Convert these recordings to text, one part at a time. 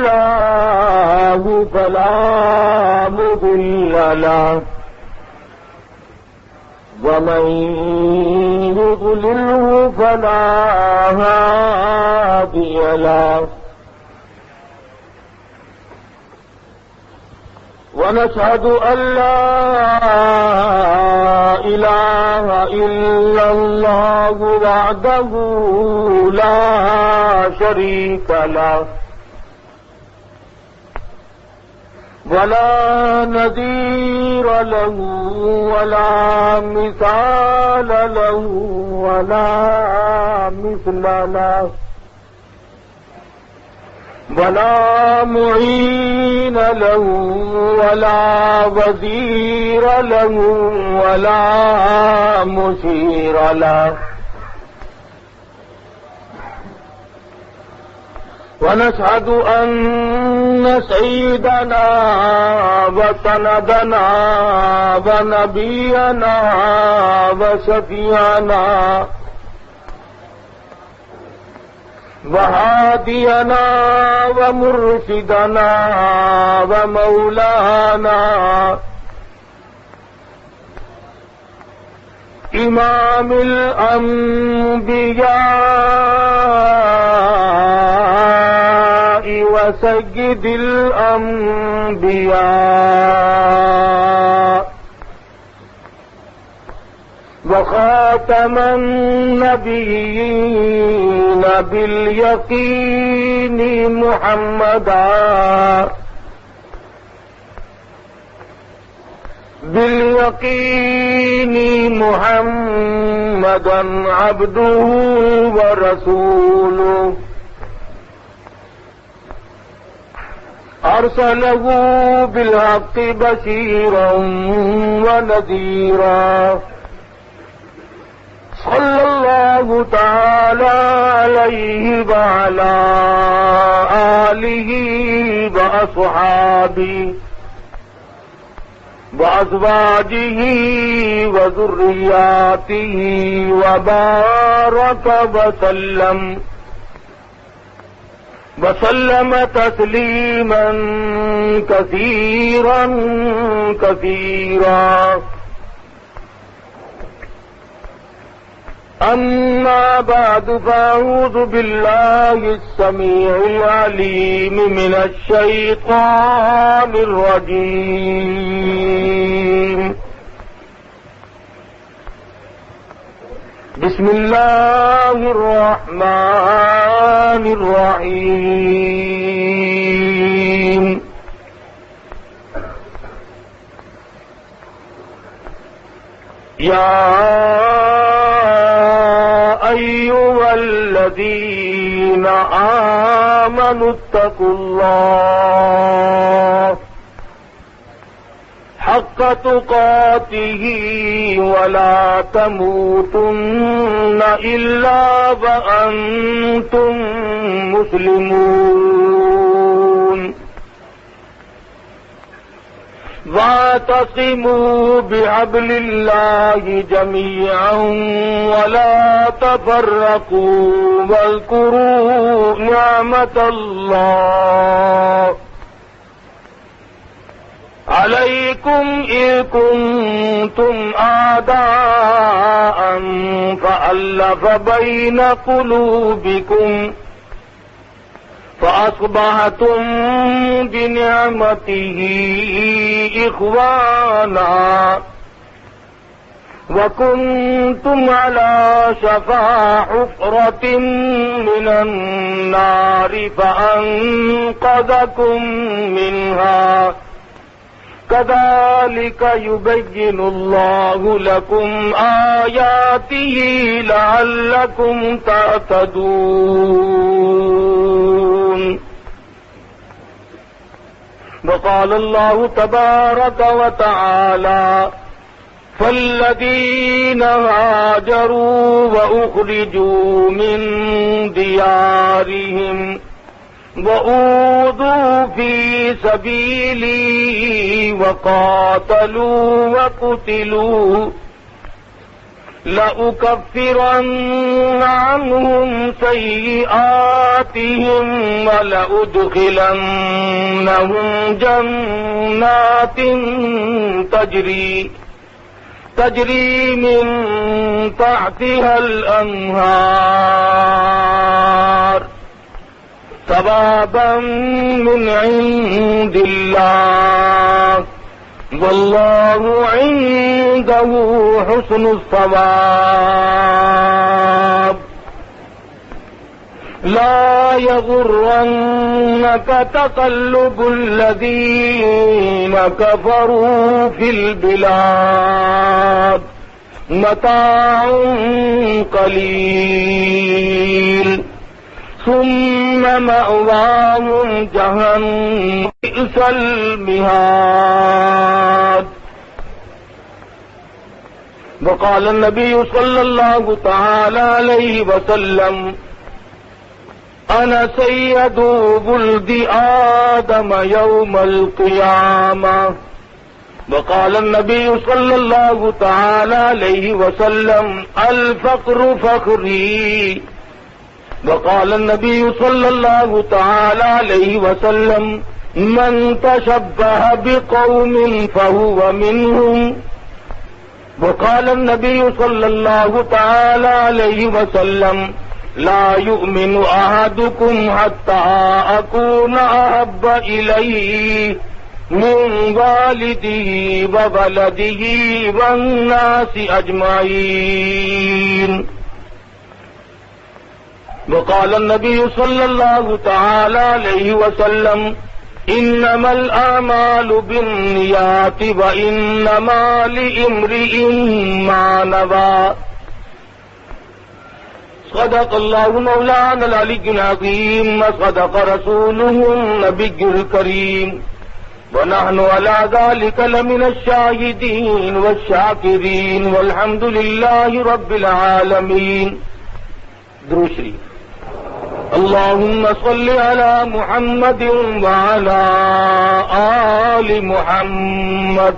الله فلا مضل له ومن يضلله فلا هادي له ونشهد أن لا إله إلا الله وحده لا شريك له ولا نظير له ولا مثال له ولا مثل له ولا معين له ولا وزير له ولا مشير له ونشهد أن سيدنا وسندنا ونبينا وشفيعنا وهادينا ومرشدنا ومولانا إمام الأنبياء وسيد الأنبياء وخاتم النبيين باليقين محمدا عبده ورسوله أرسله بالحق بشيرا ونذيرا صلى الله تعالى عليه وعلى آله وأصحابه وأزواجه وذرياته وبارك وسلم تسليما كثيرا كثيرا. أما بعد فأعوذ بالله السميع العليم من الشيطان الرجيم. بسم الله الرحمن الرحيم. يا أيها الذين آمنوا اتقوا الله حق تقاته ولا تموتن إلا وأنتم مسلمون. واعتصموا بحبل الله جميعا ولا تفرقوا واذكروا نعمة الله عليكم إذ كنتم أعداء فألف بين قلوبكم فأصبحتم بنعمته إخوانا وكنتم على شفا حفرة من النار فأنقذكم منها. كذلك يبين الله لكم آياته لعلكم تهتدون. وقال الله تبارك وتعالى فالذين هاجروا وأخرجوا من ديارهم وأوذوا في سبيلي وقاتلوا وقتلوا لأكفرن عنهم سيئاتهم ولأدخلنهم جنات تجري من تحتها الأنهار ثوابا من عند الله والله عنده حسن الثواب لا يغرنك تقلب الذين كفروا في البلاد متاع قليل ثم مأواهم جهنم بئس المهاد وقال النبي صلى الله تعالى عليه وسلم أنا سيد ولد آدم يوم القيامة وقال النبي صلى الله تعالى عليه وسلم الفقر فخري وقال النبي صلى الله تعالى عليه وسلم من تشبه بقوم فهو منهم وقال النبي صلى الله تعالى عليه وسلم لا يؤمن أحدكم حتى أكون أحب إليه من والده وولده والناس أجمعين وقال النبي صلى الله تعالى عليه وسلم إنما الأعمال بالنيات وإنما لامرئ ما نوى صدق الله مولانا العلي العظيم وصدق رسوله النبي الكريم ونحن على ذلك لمن الشاهدين والشاكرين والحمد لله رب العالمين. درود شریف. اللهم صل على محمد وعلى آل محمد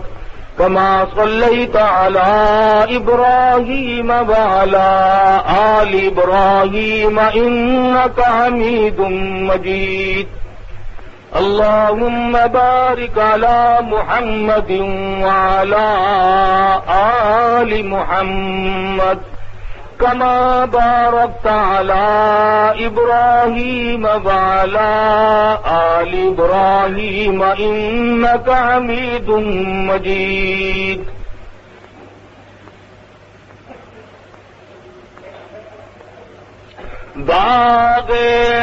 كما صليت على إبراهيم وعلى آل إبراهيم إنك حميد مجيد. اللهم بارك على محمد وعلى آل محمد كما باركت على إبراهيم وعلى آل إبراهيم إنك حميد مجيد. باغ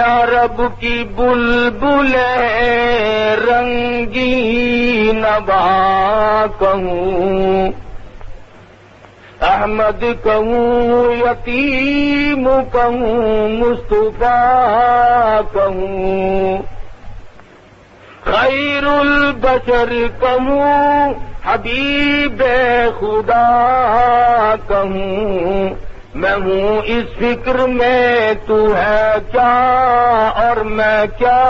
عرب کی بلبل رنگی نوا کہوں احمد کہوں یتیم کہوں مصطفیٰ کہوں خیر البشر کہوں حبیب خدا کہوں میں ہوں اس فکر میں تو ہے کیا اور میں کیا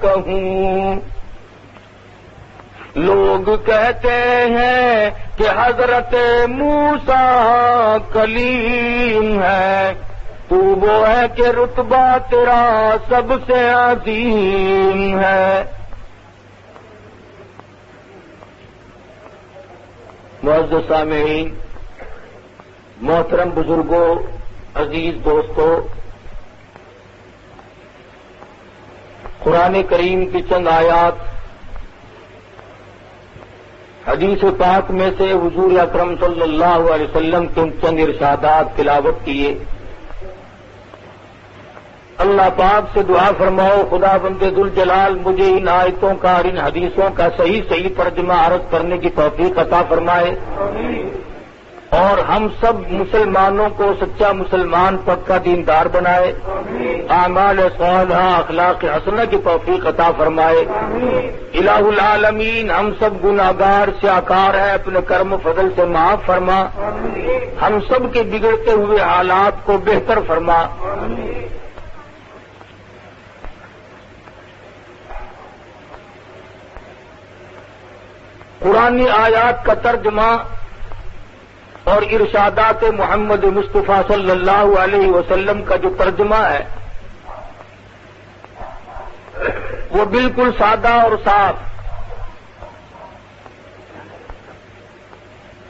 کہوں. لوگ کہتے ہیں کہ حضرت موسیٰ کلیم ہے تو وہ ہے کہ رتبہ تیرا سب سے عظیم ہے. معزز سامعین، محترم بزرگوں، عزیز دوستوں، قرآن کریم کی چند آیات حدیث پاک میں سے حضور اکرم صلی اللہ علیہ وسلم کے چند ارشادات تلاوت کیے. اللہ پاک سے دعا فرماؤ خدا بند ذوالجلال مجھے ان آیتوں کا اور ان حدیثوں کا صحیح ترجمہ عرض کرنے کی توفیق عطا فرمائے اور ہم سب مسلمانوں کو سچا مسلمان پکا دیندار بنائے، اعمال صالحہ اخلاق حسنہ کی توفیق عطا فرمائے. الہ العالمین ہم سب گناہگار سیاکار ہیں، اپنے کرم و فضل سے معاف فرما، ہم سب کے بگڑتے ہوئے حالات کو بہتر فرما. قرآنی آیات کا ترجمہ اور ارشادات محمد مصطفیٰ صلی اللہ علیہ وسلم کا جو ترجمہ ہے وہ بالکل سادہ اور صاف.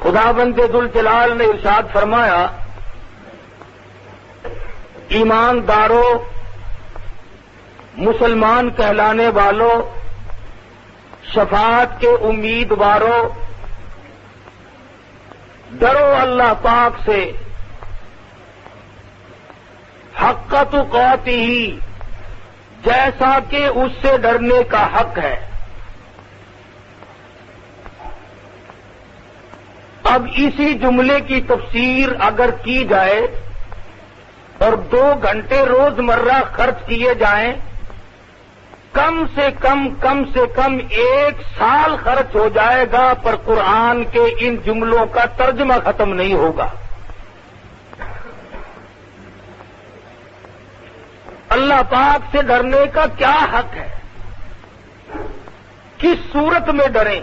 خداوند ذوالجلال نے ارشاد فرمایا ایمانداروں، مسلمان کہلانے والوں، شفاعت کے امیدواروں، ڈرو اللہ پاک سے حق تقاتہ، جیسا کہ اس سے ڈرنے کا حق ہے. اب اسی جملے کی تفسیر اگر کی جائے اور 2 گھنٹے روزمرہ خرچ کیے جائیں، کم سے کم 1 سال خرچ ہو جائے گا، پر قرآن کے ان جملوں کا ترجمہ ختم نہیں ہوگا. اللہ پاک سے ڈرنے کا کیا حق ہے، کس صورت میں ڈریں؟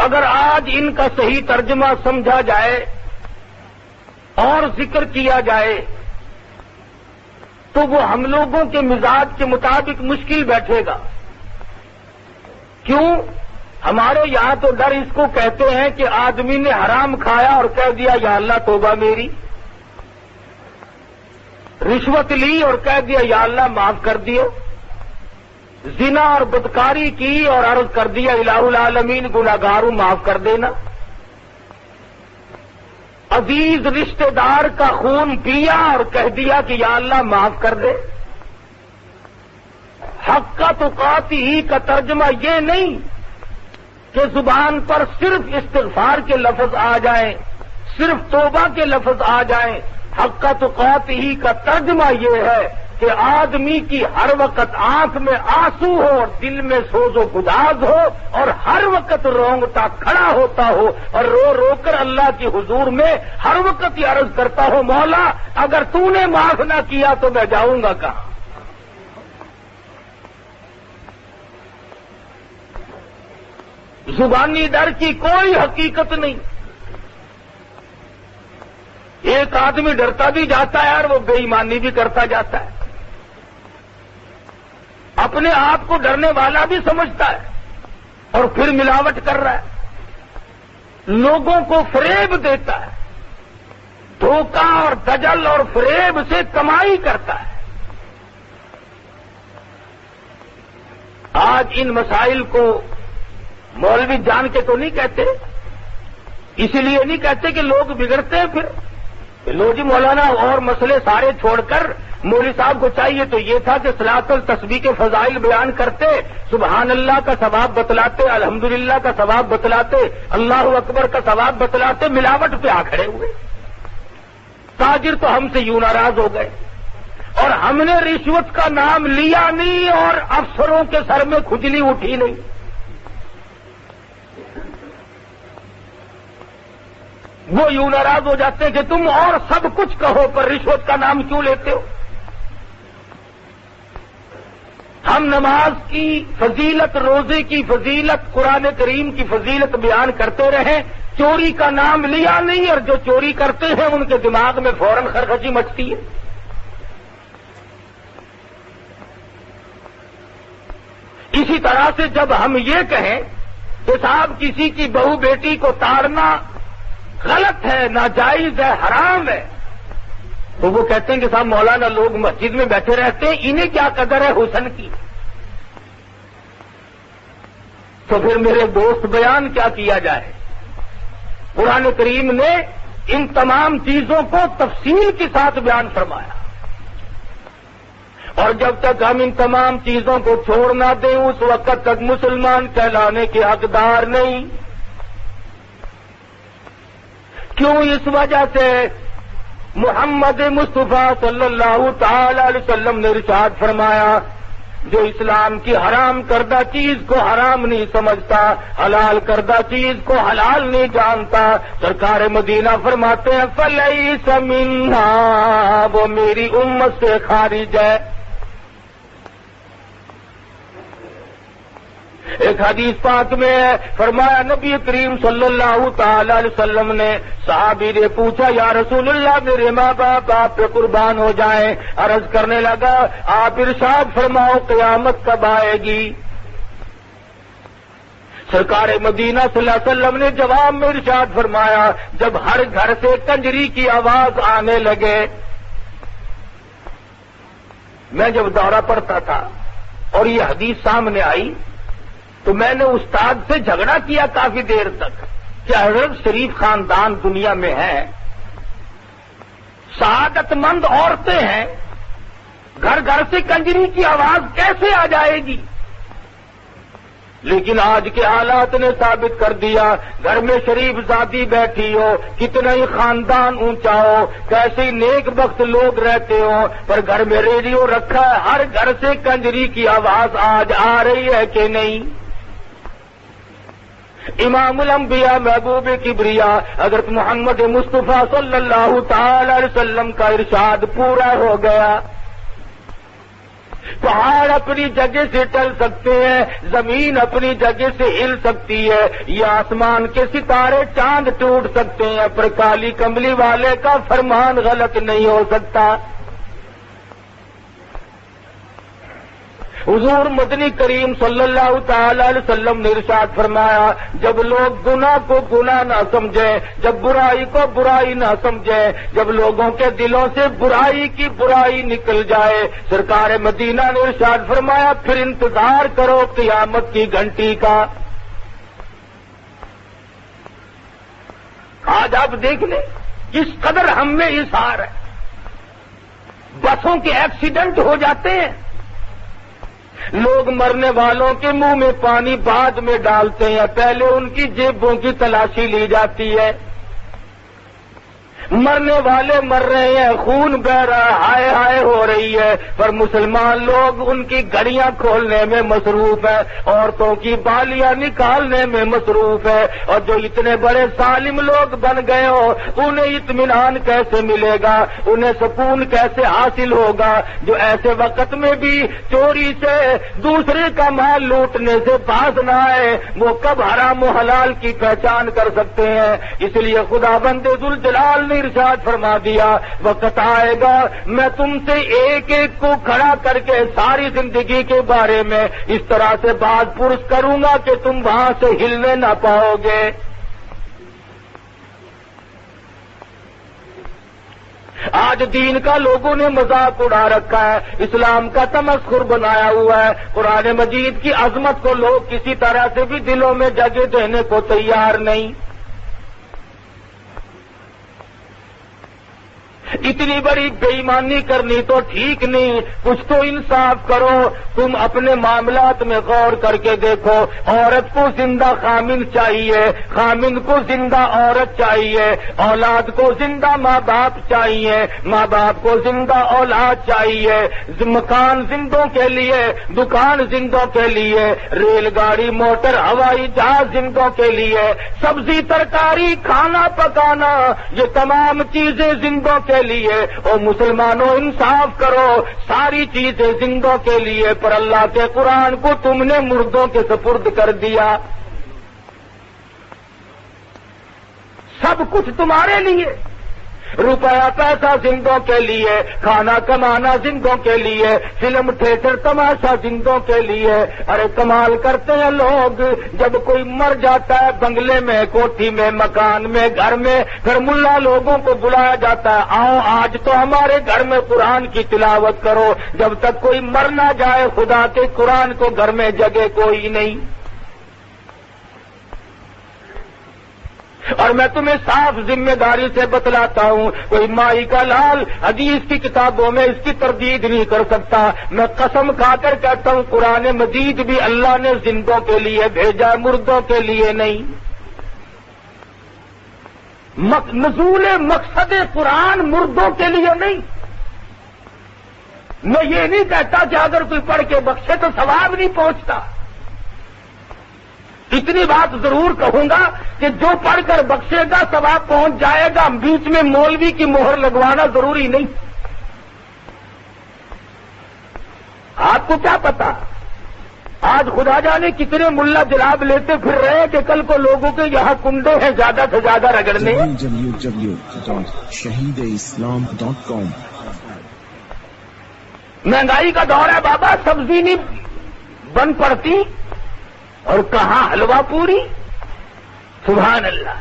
اگر آج ان کا صحیح ترجمہ سمجھا جائے اور ذکر کیا جائے تو وہ ہم لوگوں کے مزاج کے مطابق مشکل بیٹھے گا. کیوں؟ ہمارے یہاں تو ڈر اس کو کہتے ہیں کہ آدمی نے حرام کھایا اور کہہ دیا یا اللہ توبہ میری، رشوت لی اور کہہ دیا یا اللہ معاف کر دیو، زنا اور بدکاری کی اور عرض کر دیا الہ العالمین گناہگاروں معاف کر دینا، عزیز رشتہ دار کا خون پیا اور کہہ دیا کہ یا اللہ معاف کر دے. حق تقاتہ کا ترجمہ یہ نہیں کہ زبان پر صرف استغفار کے لفظ آ جائیں، صرف توبہ کے لفظ آ جائیں. حق تقاتہ کا ترجمہ یہ ہے کہ آدمی کی ہر وقت آنکھ میں آنسو ہو اور دل میں سوز و گداز ہو اور ہر وقت رونگٹا کھڑا ہوتا ہو اور رو رو کر اللہ کی حضور میں ہر وقت یہ عرض کرتا ہو مولا اگر تو نے معاف نہ کیا تو میں جاؤں گا کہاں. زبانی ڈر کی کوئی حقیقت نہیں. ایک آدمی ڈرتا بھی جاتا ہے اور وہ بے ایمانی بھی کرتا جاتا ہے. اپنے آپ کو ڈرنے والا بھی سمجھتا ہے اور پھر ملاوٹ کر رہا ہے، لوگوں کو فریب دیتا ہے، دھوکہ اور دجل اور فریب سے کمائی کرتا ہے. آج ان مسائل کو مولوی جان کے تو نہیں کہتے، اسی لیے نہیں کہتے کہ لوگ بگڑتے ہیں. پھر لو جی مولانا اور مسئلے سارے چھوڑ کر مولوی صاحب کو چاہیے تو یہ تھا کہ صلاۃ التسبیح کے فضائل بیان کرتے، سبحان اللہ کا ثواب بتلاتے، الحمدللہ کا ثواب بتلاتے، اللہ اکبر کا ثواب بتلاتے. ملاوٹ پہ آ کھڑے ہوئے. تاجر تو ہم سے یوں ناراض ہو گئے اور ہم نے رشوت کا نام لیا نہیں اور افسروں کے سر میں کھجلی اٹھی نہیں. وہ یوں ناراض ہو جاتے ہیں کہ تم اور سب کچھ کہو پر رشوت کا نام کیوں لیتے ہو. ہم نماز کی فضیلت، روزے کی فضیلت، قرآن کریم کی فضیلت بیان کرتے رہے، چوری کا نام لیا نہیں اور جو چوری کرتے ہیں ان کے دماغ میں فوراً خرخچی مچتی ہے. اسی طرح سے جب ہم یہ کہیں کہ صاحب کسی کی بہو بیٹی کو تاڑنا غلط ہے، ناجائز ہے، حرام ہے، تو وہ کہتے ہیں کہ صاحب مولانا لوگ مسجد میں بیٹھے رہتے ہیں، انہیں کیا قدر ہے حسن کی. تو پھر میرے دوست بیان کیا کیا جائے؟ قرآن کریم نے ان تمام چیزوں کو تفصیل کے ساتھ بیان فرمایا، اور جب تک ہم ان تمام چیزوں کو چھوڑ نہ دیں اس وقت تک مسلمان کہلانے کے حقدار نہیں. کیوں؟ اس وجہ سے محمد مصطفیٰ صلی اللہ تعالی علیہ وسلم نے ارشاد فرمایا جو اسلام کی حرام کردہ چیز کو حرام نہیں سمجھتا، حلال کردہ چیز کو حلال نہیں جانتا، سرکار مدینہ فرماتے ہیں فلیس منا، وہ میری امت سے خارج ہے. ایک حدیث پاک میں ہے، فرمایا نبی کریم صلی اللہ تعالی علیہ وسلم نے، صحابی نے پوچھا یا رسول اللہ میرے ماں باپ آپ پہ قربان ہو جائیں، عرض کرنے لگا آپ ارشاد فرماؤ قیامت کب آئے گی؟ سرکار مدینہ صلی اللہ علیہ وسلم نے جواب میں ارشاد فرمایا جب ہر گھر سے کنجری کی آواز آنے لگے۔ میں جب دورہ پڑتا تھا اور یہ حدیث سامنے آئی تو میں نے استاد سے جھگڑا کیا کافی دیر تک کہ حضرت شریف خاندان دنیا میں ہے، سعادت مند عورتیں ہیں، گھر گھر سے کنجری کی آواز کیسے آ جائے گی؟ لیکن آج کے حالات نے ثابت کر دیا، گھر میں شریف زادی بیٹھی ہو، کتنا ہی خاندان اونچا ہو، کیسے نیک بخت لوگ رہتے ہوں، پر گھر میں ریڈیو رکھا ہے، ہر گھر سے کنجری کی آواز آج آ رہی ہے کہ نہیں؟ امام الانبیاء محبوب کبریا حضرت محمد مصطفیٰ صلی اللہ تعالی علیہ وسلم کا ارشاد پورا ہو گیا۔ پہاڑ اپنی جگہ سے ٹل سکتے ہیں، زمین اپنی جگہ سے ہل سکتی ہے، یا آسمان کے ستارے چاند ٹوٹ سکتے ہیں، پر کالی کملی والے کا فرمان غلط نہیں ہو سکتا۔ حضور مدنی کریم صلی اللہ تعالی علیہ وسلم نے ارشاد فرمایا جب لوگ گناہ کو گناہ نہ سمجھیں، جب برائی کو برائی نہ سمجھیں، جب لوگوں کے دلوں سے برائی کی برائی نکل جائے، سرکار مدینہ نے ارشاد فرمایا پھر انتظار کرو قیامت کی گھنٹی کا۔ آج آپ دیکھ لیں کس قدر ہم میں اظہار ہے، بسوں کے ایکسیڈنٹ ہو جاتے ہیں، لوگ مرنے والوں کے منہ میں پانی بعد میں ڈالتے ہیں، پہلے ان کی جیبوں کی تلاشی لی جاتی ہے۔ مرنے والے مر رہے ہیں، خون بہ رہا ہے، ہائے ہائے ہو رہی ہے، پر مسلمان لوگ ان کی گھڑیاں کھولنے میں مصروف ہے، عورتوں کی بالیاں نکالنے میں مصروف ہے، اور جو اتنے بڑے ظالم لوگ بن گئے ہو انہیں اطمینان کیسے ملے گا، انہیں سکون کیسے حاصل ہوگا جو ایسے وقت میں بھی چوری سے دوسرے کا مال لوٹنے سے باز نہ آئے، وہ کب حرام و حلال کی پہچان کر سکتے ہیں؟ اس لیے خدا بند ذوالجلال نے ارشاد فرما دیا وقت آئے گا میں تم سے ایک ایک کو کھڑا کر کے ساری زندگی کے بارے میں اس طرح سے بات پرس کروں گا کہ تم وہاں سے ہلنے نہ پاؤ گے۔ آج دین کا لوگوں نے مذاق اڑا رکھا ہے، اسلام کا تمسخر بنایا ہوا ہے، قرآن مجید کی عظمت کو لوگ کسی طرح سے بھی دلوں میں جگہ دینے کو تیار نہیں۔ اتنی بڑی بے ایمانی کرنی تو ٹھیک نہیں، کچھ تو انصاف کرو۔ تم اپنے معاملات میں غور کر کے دیکھو، عورت کو زندہ خامن چاہیے، خامن کو زندہ عورت چاہیے، اولاد کو زندہ ماں باپ چاہیے، ماں باپ کو زندہ اولاد چاہیے، مکان زندوں کے لیے، دکان زندوں کے لیے، ریل گاڑی موٹر ہوائی جہاز زندوں کے لیے، سبزی ترکاری کھانا پکانا، یہ تمام چیزیں زندوں کے لیے۔ اور مسلمانوں انصاف کرو، ساری چیزیں زندوں کے لیے، پر اللہ کے قرآن کو تم نے مردوں کے سپرد کر دیا۔ سب کچھ تمہارے لیے، روپیہ پیسہ زندوں کے لیے، کھانا کمانا زندوں کے لیے، فلم تھیٹر تماشا زندوں کے لیے۔ ارے کمال کرتے ہیں لوگ، جب کوئی مر جاتا ہے بنگلے میں، کوٹھی میں، مکان میں، گھر میں، پھر ملا لوگوں کو بلایا جاتا ہے آؤ آج تو ہمارے گھر میں قرآن کی تلاوت کرو۔ جب تک کوئی مر نہ جائے خدا کے قرآن کو گھر میں جگہ کوئی نہیں۔ اور میں تمہیں صاف ذمہ داری سے بتلاتا ہوں، کوئی مائی کا لال حدیث کی کتابوں میں اس کی تردید نہیں کر سکتا۔ میں قسم کھا کر کہتا ہوں قرآن مجید بھی اللہ نے زندوں کے لیے بھیجا، مردوں کے لیے نہیں۔ نزول مقصد قرآن مردوں کے لیے نہیں۔ میں یہ نہیں کہتا کہ اگر کوئی پڑھ کے بخشے تو ثواب نہیں پہنچتا، اتنی بات ضرور کہوں گا کہ جو پڑھ کر بخشے گا ثواب پہنچ جائے گا، بیچ میں مولوی کی مہر لگوانا ضروری نہیں۔ آپ کو کیا پتا، آج خدا جانے کتنے ملا جلاب لیتے پھر رہے کہ کل کو لوگوں کے یہاں کنڈے ہیں زیادہ سے زیادہ رگڑنے. www.shahideislam.com. مہنگائی کا دور ہے بابا, سبزی نہیں بن پڑتی اور کہاں حلوہ پوری. سبحان اللہ.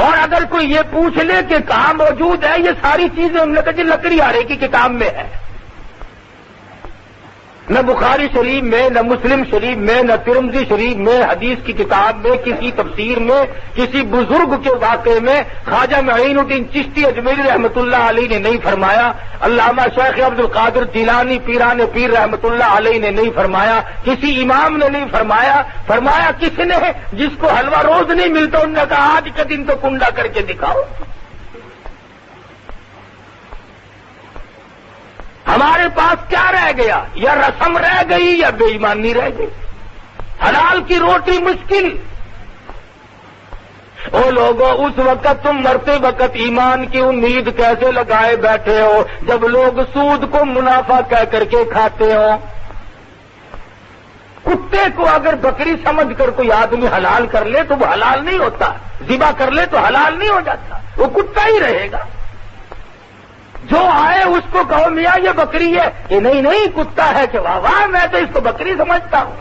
اور اگر کوئی یہ پوچھ لے کہ کہاں موجود ہے یہ ساری چیزیں, ہم نے کہا جی لکڑی آرے کی کتاب میں ہے. نہ بخاری شریف میں, نہ مسلم شریف میں, نہ ترمذی شریف میں, حدیث کی کتاب میں, کسی تفسیر میں, کسی بزرگ کے واقعے میں خواجہ معین الدین چشتی اجمیری رحمۃ اللہ علیہ نے نہیں فرمایا, علامہ شیخ عبد القادر جیلانی پیران پیر رحمۃ اللہ علیہ نے نہیں فرمایا, کسی امام نے نہیں فرمایا. فرمایا کس نے؟ جس کو حلوہ روز نہیں ملتا انہوں نے کہا آج کے دن تو کنڈا کر کے دکھاؤ. ہمارے پاس کیا رہ گیا؟ یا رسم رہ گئی یا بے ایمانی رہ گئی. حلال کی روٹی مشکل. او لوگوں, اس وقت تم مرتے وقت ایمان کی امید کیسے لگائے بیٹھے ہو جب لوگ سود کو منافع کہہ کر کے کھاتے ہو. کتے کو اگر بکری سمجھ کر کوئی آدمی حلال کر لے تو وہ حلال نہیں ہوتا, ذبح کر لے تو حلال نہیں ہو جاتا, وہ کتا ہی رہے گا. جو آئے اس کو کہو میاں یہ بکری ہے, کہ نہیں کتا ہے, کہ واہ واہ میں تو اس کو بکری سمجھتا ہوں.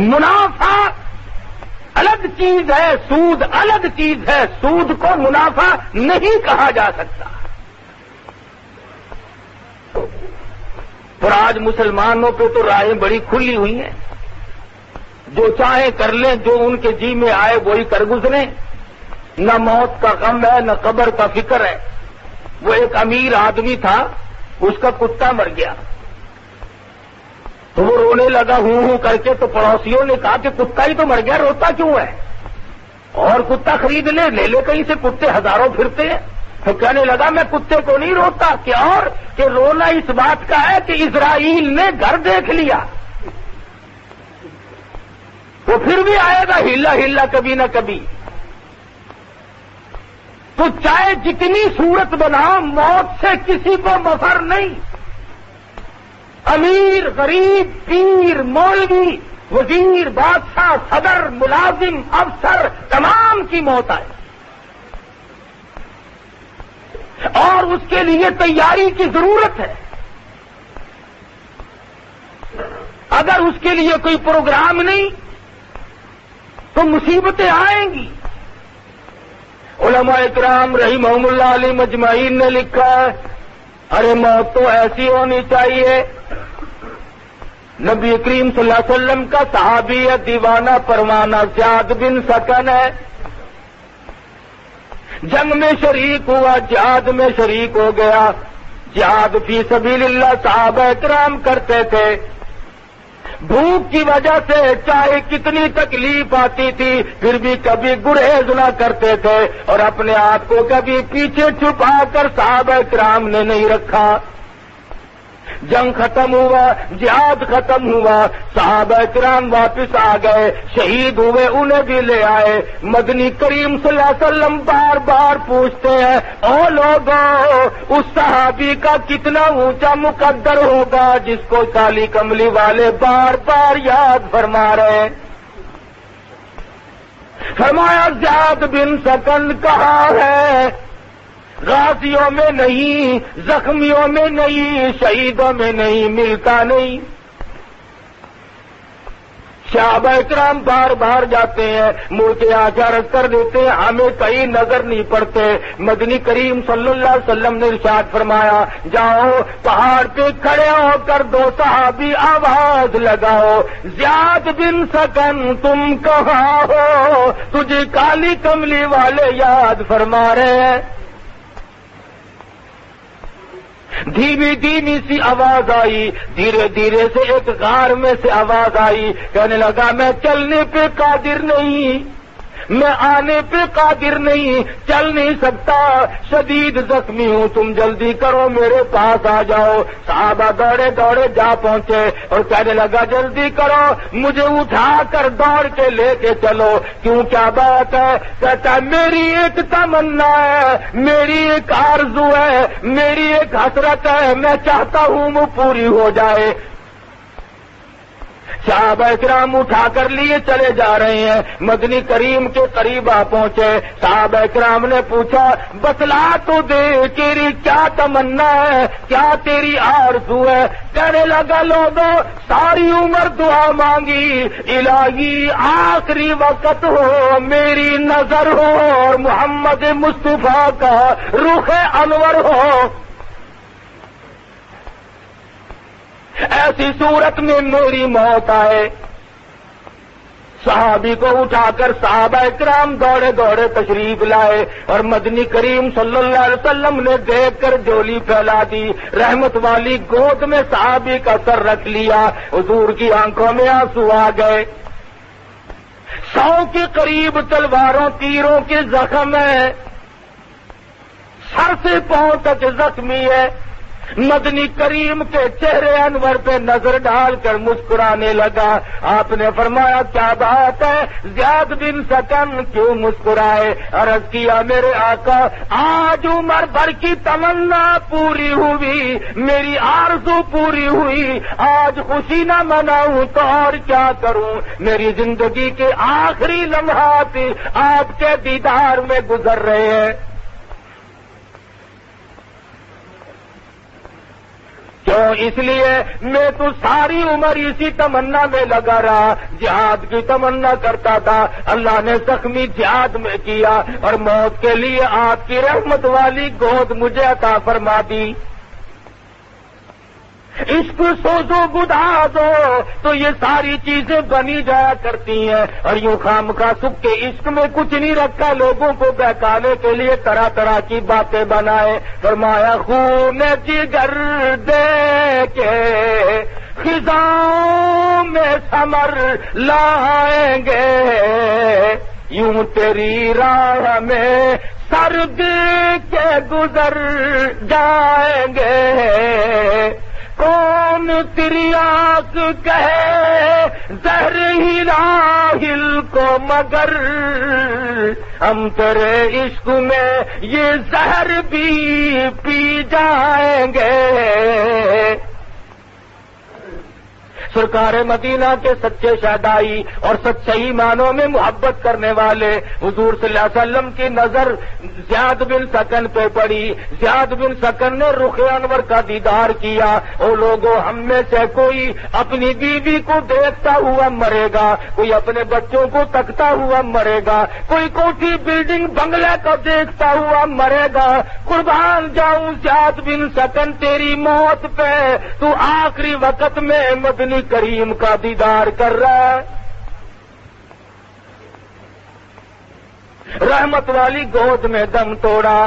منافع الگ چیز ہے, سود الگ چیز ہے. سود کو منافع نہیں کہا جا سکتا. پر آج مسلمانوں پہ تو راہیں بڑی کھلی ہوئی ہیں, جو چاہیں کر لیں, جو ان کے جی میں آئے وہی کر گزریں. نہ موت کا غم ہے نہ قبر کا فکر ہے. وہ ایک امیر آدمی تھا, اس کا کتا مر گیا تو وہ رونے لگا ہوں کر کے, تو پڑوسیوں نے کہا کہ کتا ہی تو مر گیا, روتا کیوں ہے, اور کتا خرید لے کہیں سے, کتے ہزاروں پھرتے ہیں. تو کہنے لگا میں کتے کو نہیں روتا, کہ اور کہ رونا اس بات کا ہے کہ اسرائیل نے گھر دیکھ لیا, وہ پھر بھی آئے گا ہلا کبھی نہ کبھی. تو چاہے جتنی صورت بناؤ موت سے کسی کو مفر نہیں. امیر غریب, پیر مولوی, وزیر بادشاہ, صدر ملازم افسر, تمام کی موت آئے, اور اس کے لیے تیاری کی ضرورت ہے. اگر اس کے لیے کوئی پروگرام نہیں تو مصیبتیں آئیں گی. علماء اکرام رحمہم اللہ علیہ مجمعین نے لکھا ہے, ارے موت تو ایسی ہونی چاہیے. نبی کریم صلی اللہ علیہ وسلم کا صحابی ہے, دیوانہ پروانہ زیاد بن سکن ہے. جنگ میں شریک ہوا, جہاد میں شریک ہو گیا. جہاد فی سبیل اللہ صحابہ اکرام کرتے تھے. بھوک کی وجہ سے چاہے کتنی تکلیف آتی تھی پھر بھی کبھی گریز نہ کرتے تھے, اور اپنے آپ کو کبھی پیچھے چھپا کر صحابہ کرام نے نہیں رکھا. جنگ ختم ہوا, جہاد ختم ہوا, صحابہ کرام واپس آ گئے, شہید ہوئے انہیں بھی لے آئے. مدنی کریم صلی اللہ علیہ وسلم بار بار پوچھتے ہیں, او لوگوں, اس صحابی کا کتنا اونچا مقدر ہوگا جس کو کالی کملی والے بار بار یاد فرما رہے ہیں. فرمایا زیاد بن سکن کہاں ہے؟ غازیوں میں نہیں, زخمیوں میں نہیں, شہیدوں میں نہیں, ملتا نہیں. صحابہ اکرام بار بار جاتے ہیں, منہ کے آنکھ عرض کر دیتے ہیں ہمیں کہیں نظر نہیں پڑتے. مدنی کریم صلی اللہ علیہ وسلم نے ارشاد فرمایا, جاؤ پہاڑ پہ کھڑے ہو کر دو صحابی آواز لگاؤ, زیاد بن سکن تم کہاں ہو, تجھے کالی کملی والے یاد فرما رہے ہیں. دھیمی دھیمی سی آواز آئی, دھیرے دھیرے سے ایک غار میں سے آواز آئی. کہنے لگا میں چلنے پہ قادر نہیں, میں آنے پہ قادر نہیں, چل نہیں سکتا, شدید زخمی ہوں, تم جلدی کرو میرے پاس آ جاؤ. صحابہ دوڑے دوڑے جا پہنچے اور کہنے لگا جلدی کرو, مجھے اٹھا کر دوڑ کے لے کے چلو. کیوں کیا بات ہے؟ کہتا ہے میری ایک تمنا ہے, میری ایک آرزو ہے, میری ایک حسرت ہے, میں چاہتا ہوں وہ پوری ہو جائے. صحابہ کرام اٹھا کر لیے چلے جا رہے ہیں، مدنی کریم کے قریب آ پہنچے، صحابہ کرام نے پوچھا بتلا تو دے تیری کیا تمنا ہے، کیا تیری آرزو ہے؟ کہنے لگا لوگوں ساری عمر دعا مانگی، الہی آخری وقت ہو میری نظر ہو اور محمد مصطفیٰ کا رخ انور ہو، ایسی صورت میں میری موت آئے۔ صحابی کو اٹھا کر صحابہ کرام دوڑے دوڑے تشریف لائے اور مدنی کریم صلی اللہ علیہ وسلم نے دیکھ کر جولی پھیلا دی، رحمت والی گود میں صحابی کا سر رکھ لیا، حضور کی آنکھوں میں آنسو آ گئے۔ 100 کے قریب تلواروں تیروں کے زخم ہے، سر سے پاؤں تک زخمی ہے، مدنی کریم کے چہرے انور پہ نظر ڈال کر مسکرانے لگا۔ آپ نے فرمایا کیا بات ہے زیاد بن سکن کیوں مسکرائے؟ عرض کیا میرے آقا آج عمر بھر کی تمنا پوری ہوئی، میری آرزو پوری ہوئی، آج خوشی نہ مناؤں تو اور کیا کروں؟ میری زندگی کے آخری لمحات آپ کے دیدار میں گزر رہے ہیں۔ کیوں؟ اس لیے میں تو ساری عمر اسی تمنا میں لگا رہا، جہاد کی تمنا کرتا تھا، اللہ نے زخمی جہاد میں کیا اور موت کے لیے آپ کی رحمت والی گود مجھے عطا فرما دی۔ عشق سوزو گداز ہو تو یہ ساری چیزیں بنی جایا کرتی ہیں، اور یوں خامخواہ سکھ کے عشق میں کچھ نہیں رکھا، لوگوں کو بہکانے کے لیے طرح طرح کی باتیں بنائے۔ فرمایا خون جگر دے کے خزاں میں ثمر لائیں گے، یوں تیری راہ میں سرد کے گزر جائیں گے، کون تیری آنکھ کہے زہر ہل کو مگر ہم تیرے عشق میں یہ زہر بھی پی جائیں گے۔ سرکار مدینہ کے سچے شہدائی اور سچائی معنوں میں محبت کرنے والے حضور صلی اللہ علیہ وسلم کی نظر زیاد بن سکن پہ پڑی۔ زیاد بن سکن نے رخ انور کا دیدار کیا۔ او لوگوں، ہم میں سے کوئی اپنی بیوی کو دیکھتا ہوا مرے گا، کوئی اپنے بچوں کو تکتا ہوا مرے گا، کوئی کوٹھی بلڈنگ بنگلے کو دیکھتا ہوا مرے گا۔ قربان جاؤں زیاد بن سکن تیری موت پہ، تو آخری وقت میں مدنی کریم کا دیدار کر رہا ہے۔ رحمت والی گود میں دم توڑا،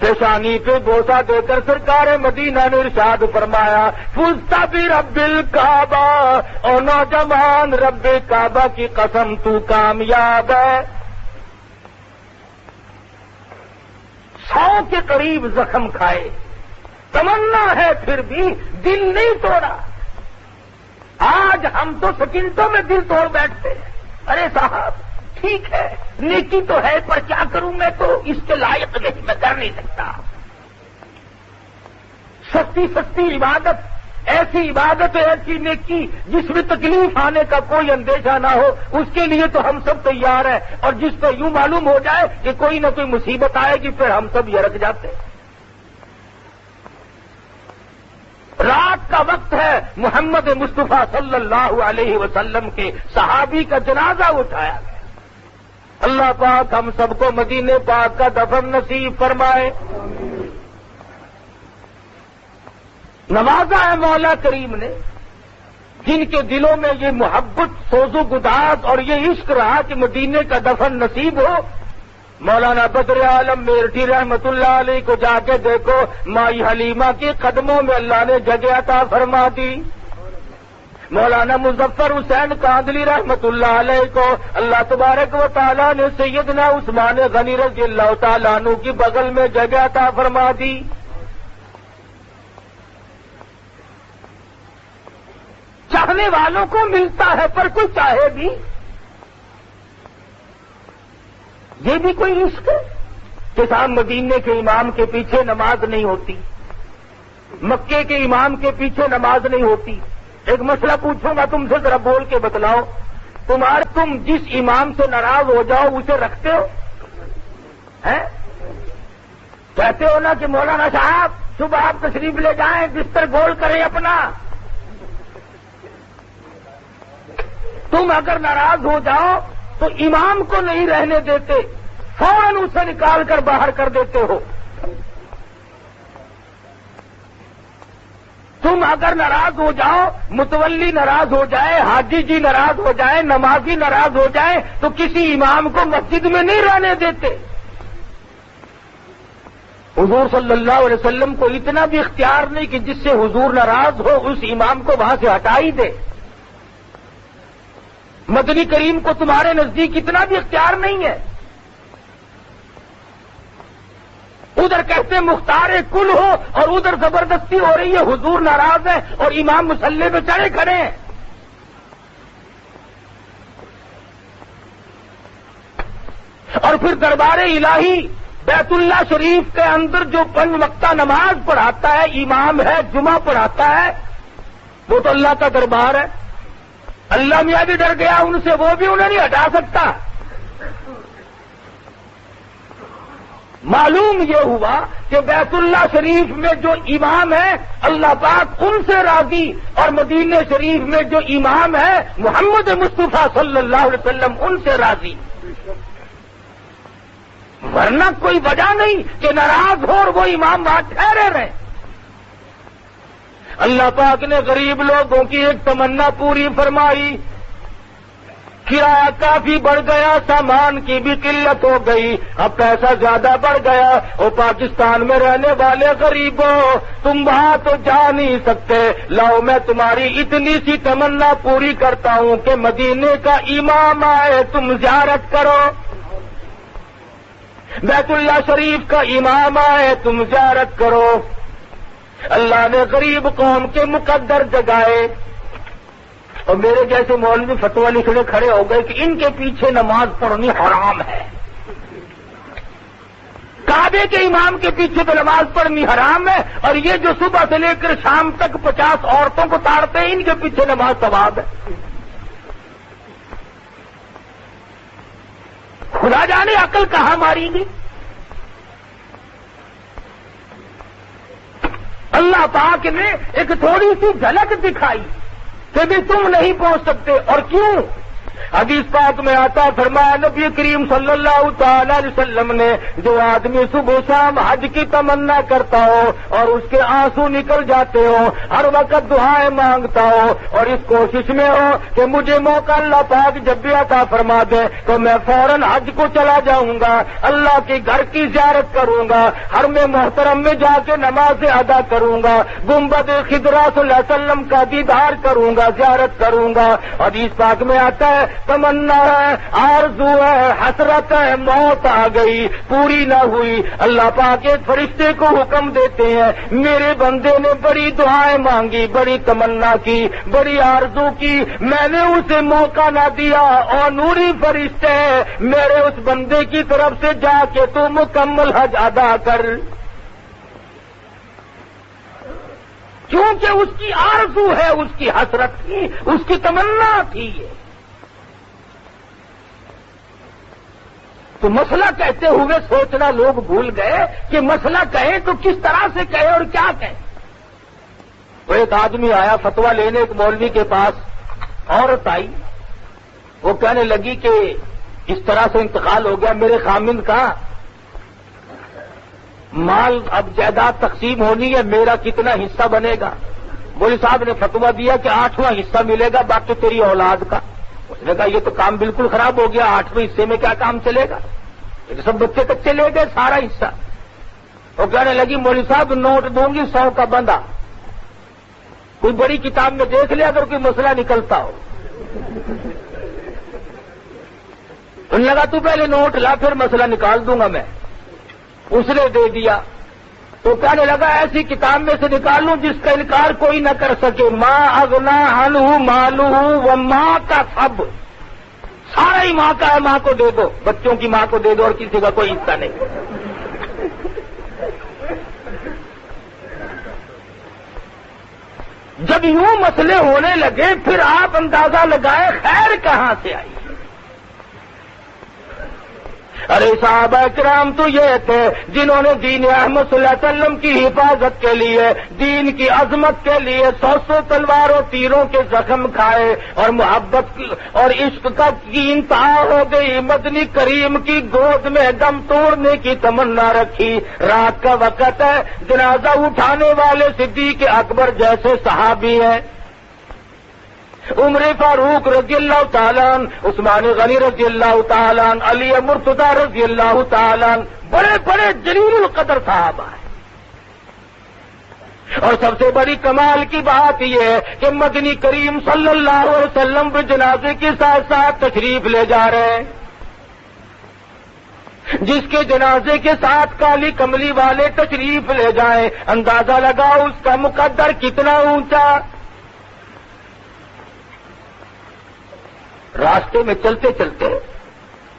پیشانی پہ بوسہ دے کر سرکار مدینہ نے ارشاد فرمایا فزت برب الکعبہ، اور نوجوان رب کعبہ کی قسم تو کامیاب ہے۔ 100 کے قریب زخم کھائے، تمنا ہے پھر بھی دل نہیں توڑا۔ آج ہم تو سکینتوں میں دل توڑ بیٹھتے ہیں۔ ارے صاحب ٹھیک ہے، نیکی تو ہے، پر کیا کروں، میں تو اس کے لائق نہیں، میں کر نہیں سکتا۔ سستی سستی عبادت، ایسی عبادت، ایسی نیکی جس میں تکلیف آنے کا کوئی اندیشہ نہ ہو، اس کے لیے تو ہم سب تیار ہیں، اور جس پہ یوں معلوم ہو جائے کہ کوئی نہ کوئی مصیبت آئے گی، پھر ہم سب یرک جاتے ہیں۔ رات کا وقت ہے، محمد مصطفیٰ صلی اللہ علیہ وسلم کے صحابی کا جنازہ اٹھایا گیا۔ اللہ پاک ہم سب کو مدینے پاک کا دفن نصیب فرمائے۔ نوازا ہے مولا کریم نے، جن کے دلوں میں یہ محبت سوز و گداز اور یہ عشق رہا کہ مدینے کا دفن نصیب ہو۔ مولانا بدر عالم میرٹھی رحمت اللہ علیہ کو جا کے دیکھو، مائی حلیمہ کے قدموں میں اللہ نے جگہ عطا فرما دی۔ مولانا مظفر حسین کاندلی رحمت اللہ علیہ کو اللہ تبارک و تعالیٰ نے سیدنا عثمان غنی رضی اللہ تعالیٰ عنہ کی بغل میں جگہ عطا فرما دی۔ چاہنے والوں کو ملتا ہے، پر کوئی چاہے بھی، یہ بھی کوئی عشق ہے کہ صاحب مدینے کے امام کے پیچھے نماز نہیں ہوتی، مکے کے امام کے پیچھے نماز نہیں ہوتی، ایک مسئلہ پوچھوں گا تم سے، ذرا بول کے بتلاؤ، تم جس امام سے ناراض ہو جاؤ اسے رکھتے ہو؟ کہتے ہو نا کہ مولانا صاحب صبح آپ تشریف لے جائیں، بستر گول کریں اپنا. تم اگر ناراض ہو جاؤ تو امام کو نہیں رہنے دیتے، فوراً اسے نکال کر باہر کر دیتے ہو. تم اگر ناراض ہو جاؤ، متولی ناراض ہو جائے، حاجی جی ناراض ہو جائے، نمازی ناراض ہو جائے تو کسی امام کو مسجد میں نہیں رہنے دیتے. حضور صلی اللہ علیہ وسلم کو اتنا بھی اختیار نہیں کہ جس سے حضور ناراض ہو اس امام کو وہاں سے ہٹا ہی دے. مدنی کریم کو تمہارے نزدیک اتنا بھی اختیار نہیں ہے. ادھر کہتے مختار کل ہو اور ادھر زبردستی ہو رہی ہے، حضور ناراض ہے اور امام مصلی پہ چڑھے کھڑے ہیں. اور پھر دربار الہی بیت اللہ شریف کے اندر جو 5 وقتہ نماز پڑھاتا ہے، امام ہے، جمعہ پڑھاتا ہے، وہ تو اللہ کا دربار ہے. اللہ میاں بھی ڈر گیا ان سے، وہ بھی انہیں نہیں ہٹا سکتا. معلوم یہ ہوا کہ بیت اللہ شریف میں جو امام ہے اللہ پاک ان سے راضی، اور مدینہ شریف میں جو امام ہے محمد مصطفیٰ صلی اللہ علیہ وسلم ان سے راضی. ورنہ کوئی وجہ نہیں کہ ناراض ہو اور وہ امام وہاں ٹھہرے رہے. اللہ پاک نے غریب لوگوں کی ایک تمنا پوری فرمائی. کرایہ کافی بڑھ گیا، سامان کی بھی قلت ہو گئی، اب پیسہ زیادہ بڑھ گیا. اور پاکستان میں رہنے والے غریبوں، تم وہاں تو جا نہیں سکتے، لاؤ میں تمہاری اتنی سی تمنا پوری کرتا ہوں کہ مدینے کا امام آئے تم زیارت کرو، بیت اللہ شریف کا امام آئے تم زیارت کرو. اللہ نے غریب قوم کے مقدر جگائے. اور میرے جیسے مولوی فتویٰ لکھنے کھڑے ہو گئے کہ ان کے پیچھے نماز پڑھنی حرام ہے. کعبے کے امام کے پیچھے تو نماز پڑھنی حرام ہے، اور یہ جو صبح سے لے کر شام تک 50 عورتوں کو تاڑتے ہیں ان کے پیچھے نماز ثواب ہے. خدا جانے عقل کہاں ماری گی. اللہ پاک نے ایک تھوڑی سی جھلک دکھائی کہ بھی تم نہیں پہنچ سکتے. اور کیوں؟ حدیث پاک میں آتا فرمایا نبی کریم صلی اللہ تعالی علیہ وسلم نے، جو آدمی صبح شام حج کی تمنا کرتا ہو اور اس کے آنسو نکل جاتے ہو، ہر وقت دعائیں مانگتا ہو اور اس کوشش میں ہو کہ مجھے موقع اللہ پاک جب بھی عطا فرما دے تو میں فوراً حج کو چلا جاؤں گا، اللہ کے گھر کی زیارت کروں گا، حرم محترم میں جا کے نماز ادا کروں گا، گنبد خضرا صلی اللہ علیہ وسلم کا دیدار کروں گا، زیارت کروں گا. حدیث پاک میں آتا ہے تمنا ہے، آرزو ہے، حسرت ہے، موت آ گئی پوری نہ ہوئی. اللہ پاک ایک فرشتے کو حکم دیتے ہیں، میرے بندے نے بڑی دعائیں مانگی، بڑی تمنا کی، بڑی آرزو کی، میں نے اسے موقع نہ دیا، اور نوری فرشتے میرے اس بندے کی طرف سے جا کے تو مکمل حج ادا کر. کیونکہ اس کی آرزو ہے، اس کی حسرت تھی، اس کی تمنا تھی. تو مسئلہ کہتے ہوئے سوچنا لوگ بھول گئے کہ مسئلہ کہیں تو کس طرح سے کہیں اور کیا کہیں. وہ ایک آدمی آیا فتویٰ لینے ایک مولوی کے پاس، عورت آئی، وہ کہنے لگی کہ اس طرح سے انتقال ہو گیا، میرے خامند کا مال اب جائیداد تقسیم ہونی ہے، میرا کتنا حصہ بنے گا؟ مولوی صاحب نے فتویٰ دیا کہ 8واں حصہ ملے گا، باقی تیری اولاد کا. اس نے کہا یہ تو کام بالکل خراب ہو گیا، 8ویں حصے میں کیا کام چلے گا؟ یہ تو سب بچے کچے لے گئے سارا حصہ. وہ کہنے لگی مولوی صاحب نوٹ دوں گی 100 کا بندہ، کوئی بڑی کتاب میں دیکھ لے اگر کوئی مسئلہ نکلتا ہو. انہوں نے کہا تو پہلے نوٹ لا پھر مسئلہ نکال دوں گا میں. اس نے دے دیا تو کہنے لگا ایسی کتاب میں سے نکالوں جس کا انکار کوئی نہ کر سکے. ماں اغنا عنہ مالہ و ماں کا سب، سارا ہی ماں کا ہے، ماں کو دے دو، بچوں کی ماں کو دے دو اور کسی کا کوئی حصہ نہیں. جب یوں مسئلے ہونے لگے پھر آپ اندازہ لگائیں خیر کہاں سے آئی؟ ارے صحابہ کرام تو یہ تھے جنہوں نے دین احمد صلی اللہ علیہ وسلم کی حفاظت کے لیے، دین کی عظمت کے لیے 100 تلواروں تیروں کے زخم کھائے، اور محبت اور عشق کی انتہا ہو گئی، مدنی کریم کی گود میں دم توڑنے کی تمنا رکھی۔ رات کا وقت ہے، جنازہ اٹھانے والے صدیق اکبر جیسے صحابی ہیں، عمر فاروق رضی اللہ تعالیٰ عنہ، عثمان غنی رضی اللہ تعالیٰ عنہ، علی مرتضی رضی اللہ تعالیٰ عنہ، بڑے بڑے جلیل القدر صحابہ ہیں۔ اور سب سے بڑی کمال کی بات یہ ہے کہ مدنی کریم صلی اللہ علیہ وسلم بھی جنازے کے ساتھ ساتھ تشریف لے جا رہے ہیں۔ جس کے جنازے کے ساتھ کالی کملی والے تشریف لے جائیں، اندازہ لگاؤ اس کا مقدر کتنا اونچا۔ راستے میں چلتے چلتے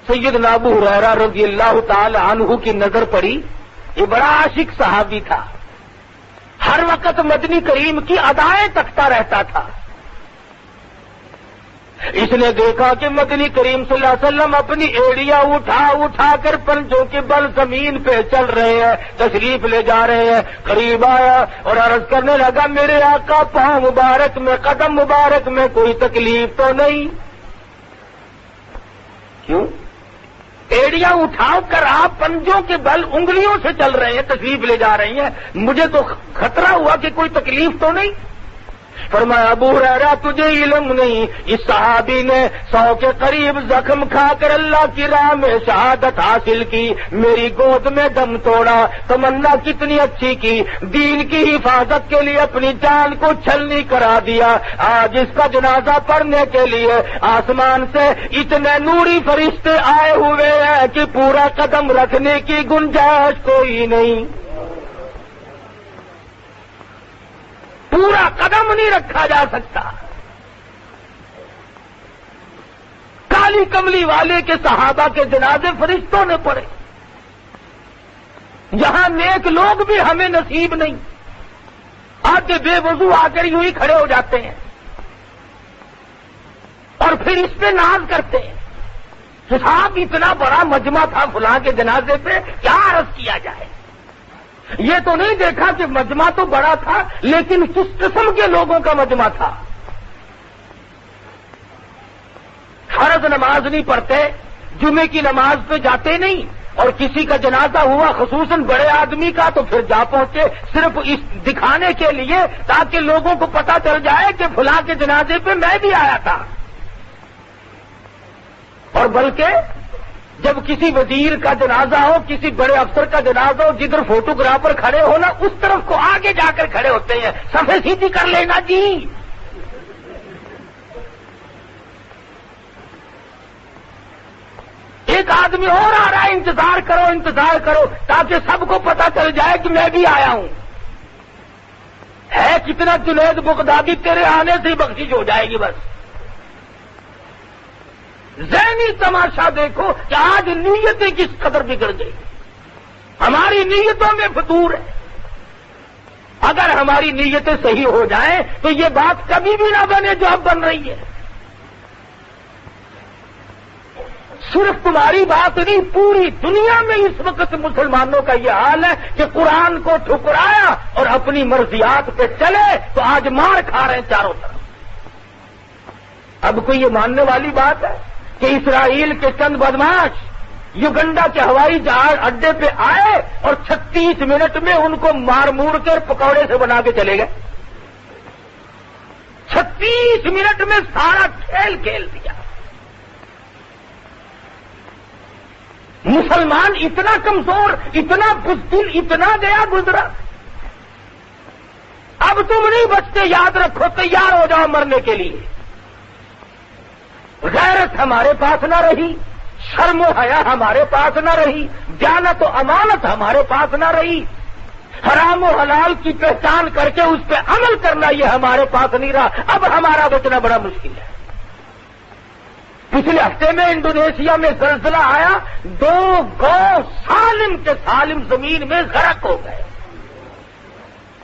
سیدنا ابو ہریرہ رضی اللہ تعالی عنہ کی نظر پڑی۔ یہ بڑا عاشق صحابی تھا، ہر وقت مدنی کریم کی ادائیں تکتا رہتا تھا۔ اس نے دیکھا کہ مدنی کریم صلی اللہ علیہ وسلم اپنی ایڑیاں اٹھا کر پنجوں کے بل زمین پہ چل رہے ہیں، تشریف لے جا رہے ہیں۔ قریب آیا اور عرض کرنے لگا، میرے آقا پاؤں مبارک میں، قدم مبارک میں کوئی تکلیف تو نہیں؟ کیوں؟ ایڑیاں اٹھا کر آپ پنجوں کے بل انگلیوں سے چل رہے ہیں، تشریف لے جا رہی ہیں، مجھے تو خطرہ ہوا کہ کوئی تکلیف تو نہیں؟ فرمایا، ابو ہریرہ تجھے علم نہیں، اس صحابی نے 100 کے قریب زخم کھا کر اللہ کی راہ میں شہادت حاصل کی، میری گود میں دم توڑا، تمنا کتنی اچھی کی، دین کی حفاظت کے لیے اپنی جان کو چھلنی کرا دیا۔ آج اس کا جنازہ پڑھنے کے لیے آسمان سے اتنے نوری فرشتے آئے ہوئے ہیں کہ پورا قدم رکھنے کی گنجائش کوئی نہیں، پورا قدم نہیں رکھا جا سکتا۔ کالی کملی والے کے صحابہ کے جنازے فرشتوں نے پڑھے، جہاں نیک لوگ بھی ہمیں نصیب نہیں، آتے بے وضو آ کر یوں ہی کھڑے ہو جاتے ہیں اور پھر اس پہ ناز کرتے ہیں کہ صاحب اتنا بڑا مجمع تھا فلاں کے جنازے پہ، کیا عرض کیا جائے۔ یہ تو نہیں دیکھا کہ مجمع تو بڑا تھا، لیکن کس قسم کے لوگوں کا مجمع تھا۔ فرض نماز نہیں پڑھتے، جمعے کی نماز پہ جاتے نہیں، اور کسی کا جنازہ ہوا خصوصاً بڑے آدمی کا تو پھر جا پہنچے، صرف اس دکھانے کے لیے تاکہ لوگوں کو پتہ چل جائے کہ فلاں کے جنازے پہ میں بھی آیا تھا۔ اور بلکہ جب کسی وزیر کا جنازہ ہو، کسی بڑے افسر کا جنازہ ہو، جدھر فوٹوگرافر کھڑے ہو نا، اس طرف کو آگے جا کر کھڑے ہوتے ہیں، صفحے سیدھی کر لینا جی۔ ایک آدمی اور آ رہا ہے، انتظار کرو تاکہ سب کو پتہ چل جائے کہ میں بھی آیا ہوں۔ ہے کتنا جنید بغدادی، تیرے آنے سے ہی بخشش ہو جائے گی بس۔ ذہنی تماشا دیکھو کہ آج نیتیں کس قدر بگڑ گئی، ہماری نیتوں میں فتور ہے۔ اگر ہماری نیتیں صحیح ہو جائیں تو یہ بات کبھی بھی نہ بنے جو اب بن رہی ہے۔ صرف تمہاری بات نہیں، پوری دنیا میں اس وقت مسلمانوں کا یہ حال ہے کہ قرآن کو ٹھکرایا اور اپنی مرضیات پہ چلے تو آج مار کھا رہے ہیں چاروں طرف۔ اب کوئی یہ ماننے والی بات ہے کہ اسرائیل کے چند بدماش یوگنڈا کے ہوائی جہاز اڈے پہ آئے اور 36 منٹ میں ان کو مار مور کر پکوڑے سے بنا کے چلے گئے؟ 36 منٹ میں سارا کھیل دیا۔ مسلمان اتنا کمزور، اتنا بزدل، اتنا گیا گزرا۔ اب تم نہیں بچتے، یاد رکھو، تیار ہو جاؤ مرنے کے لیے۔ غیرت ہمارے پاس نہ رہی، شرم و حیا ہمارے پاس نہ رہی، دیانت و امانت ہمارے پاس نہ رہی، حرام و حلال کی پہچان کر کے اس پہ عمل کرنا یہ ہمارے پاس نہیں رہا۔ اب ہمارا بچنا بڑا مشکل ہے۔ پچھلے ہفتے میں انڈونیشیا میں زلزلہ آیا، 2 گاؤں سالم کے سالم زمین میں غرق ہو گئے۔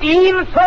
300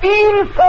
300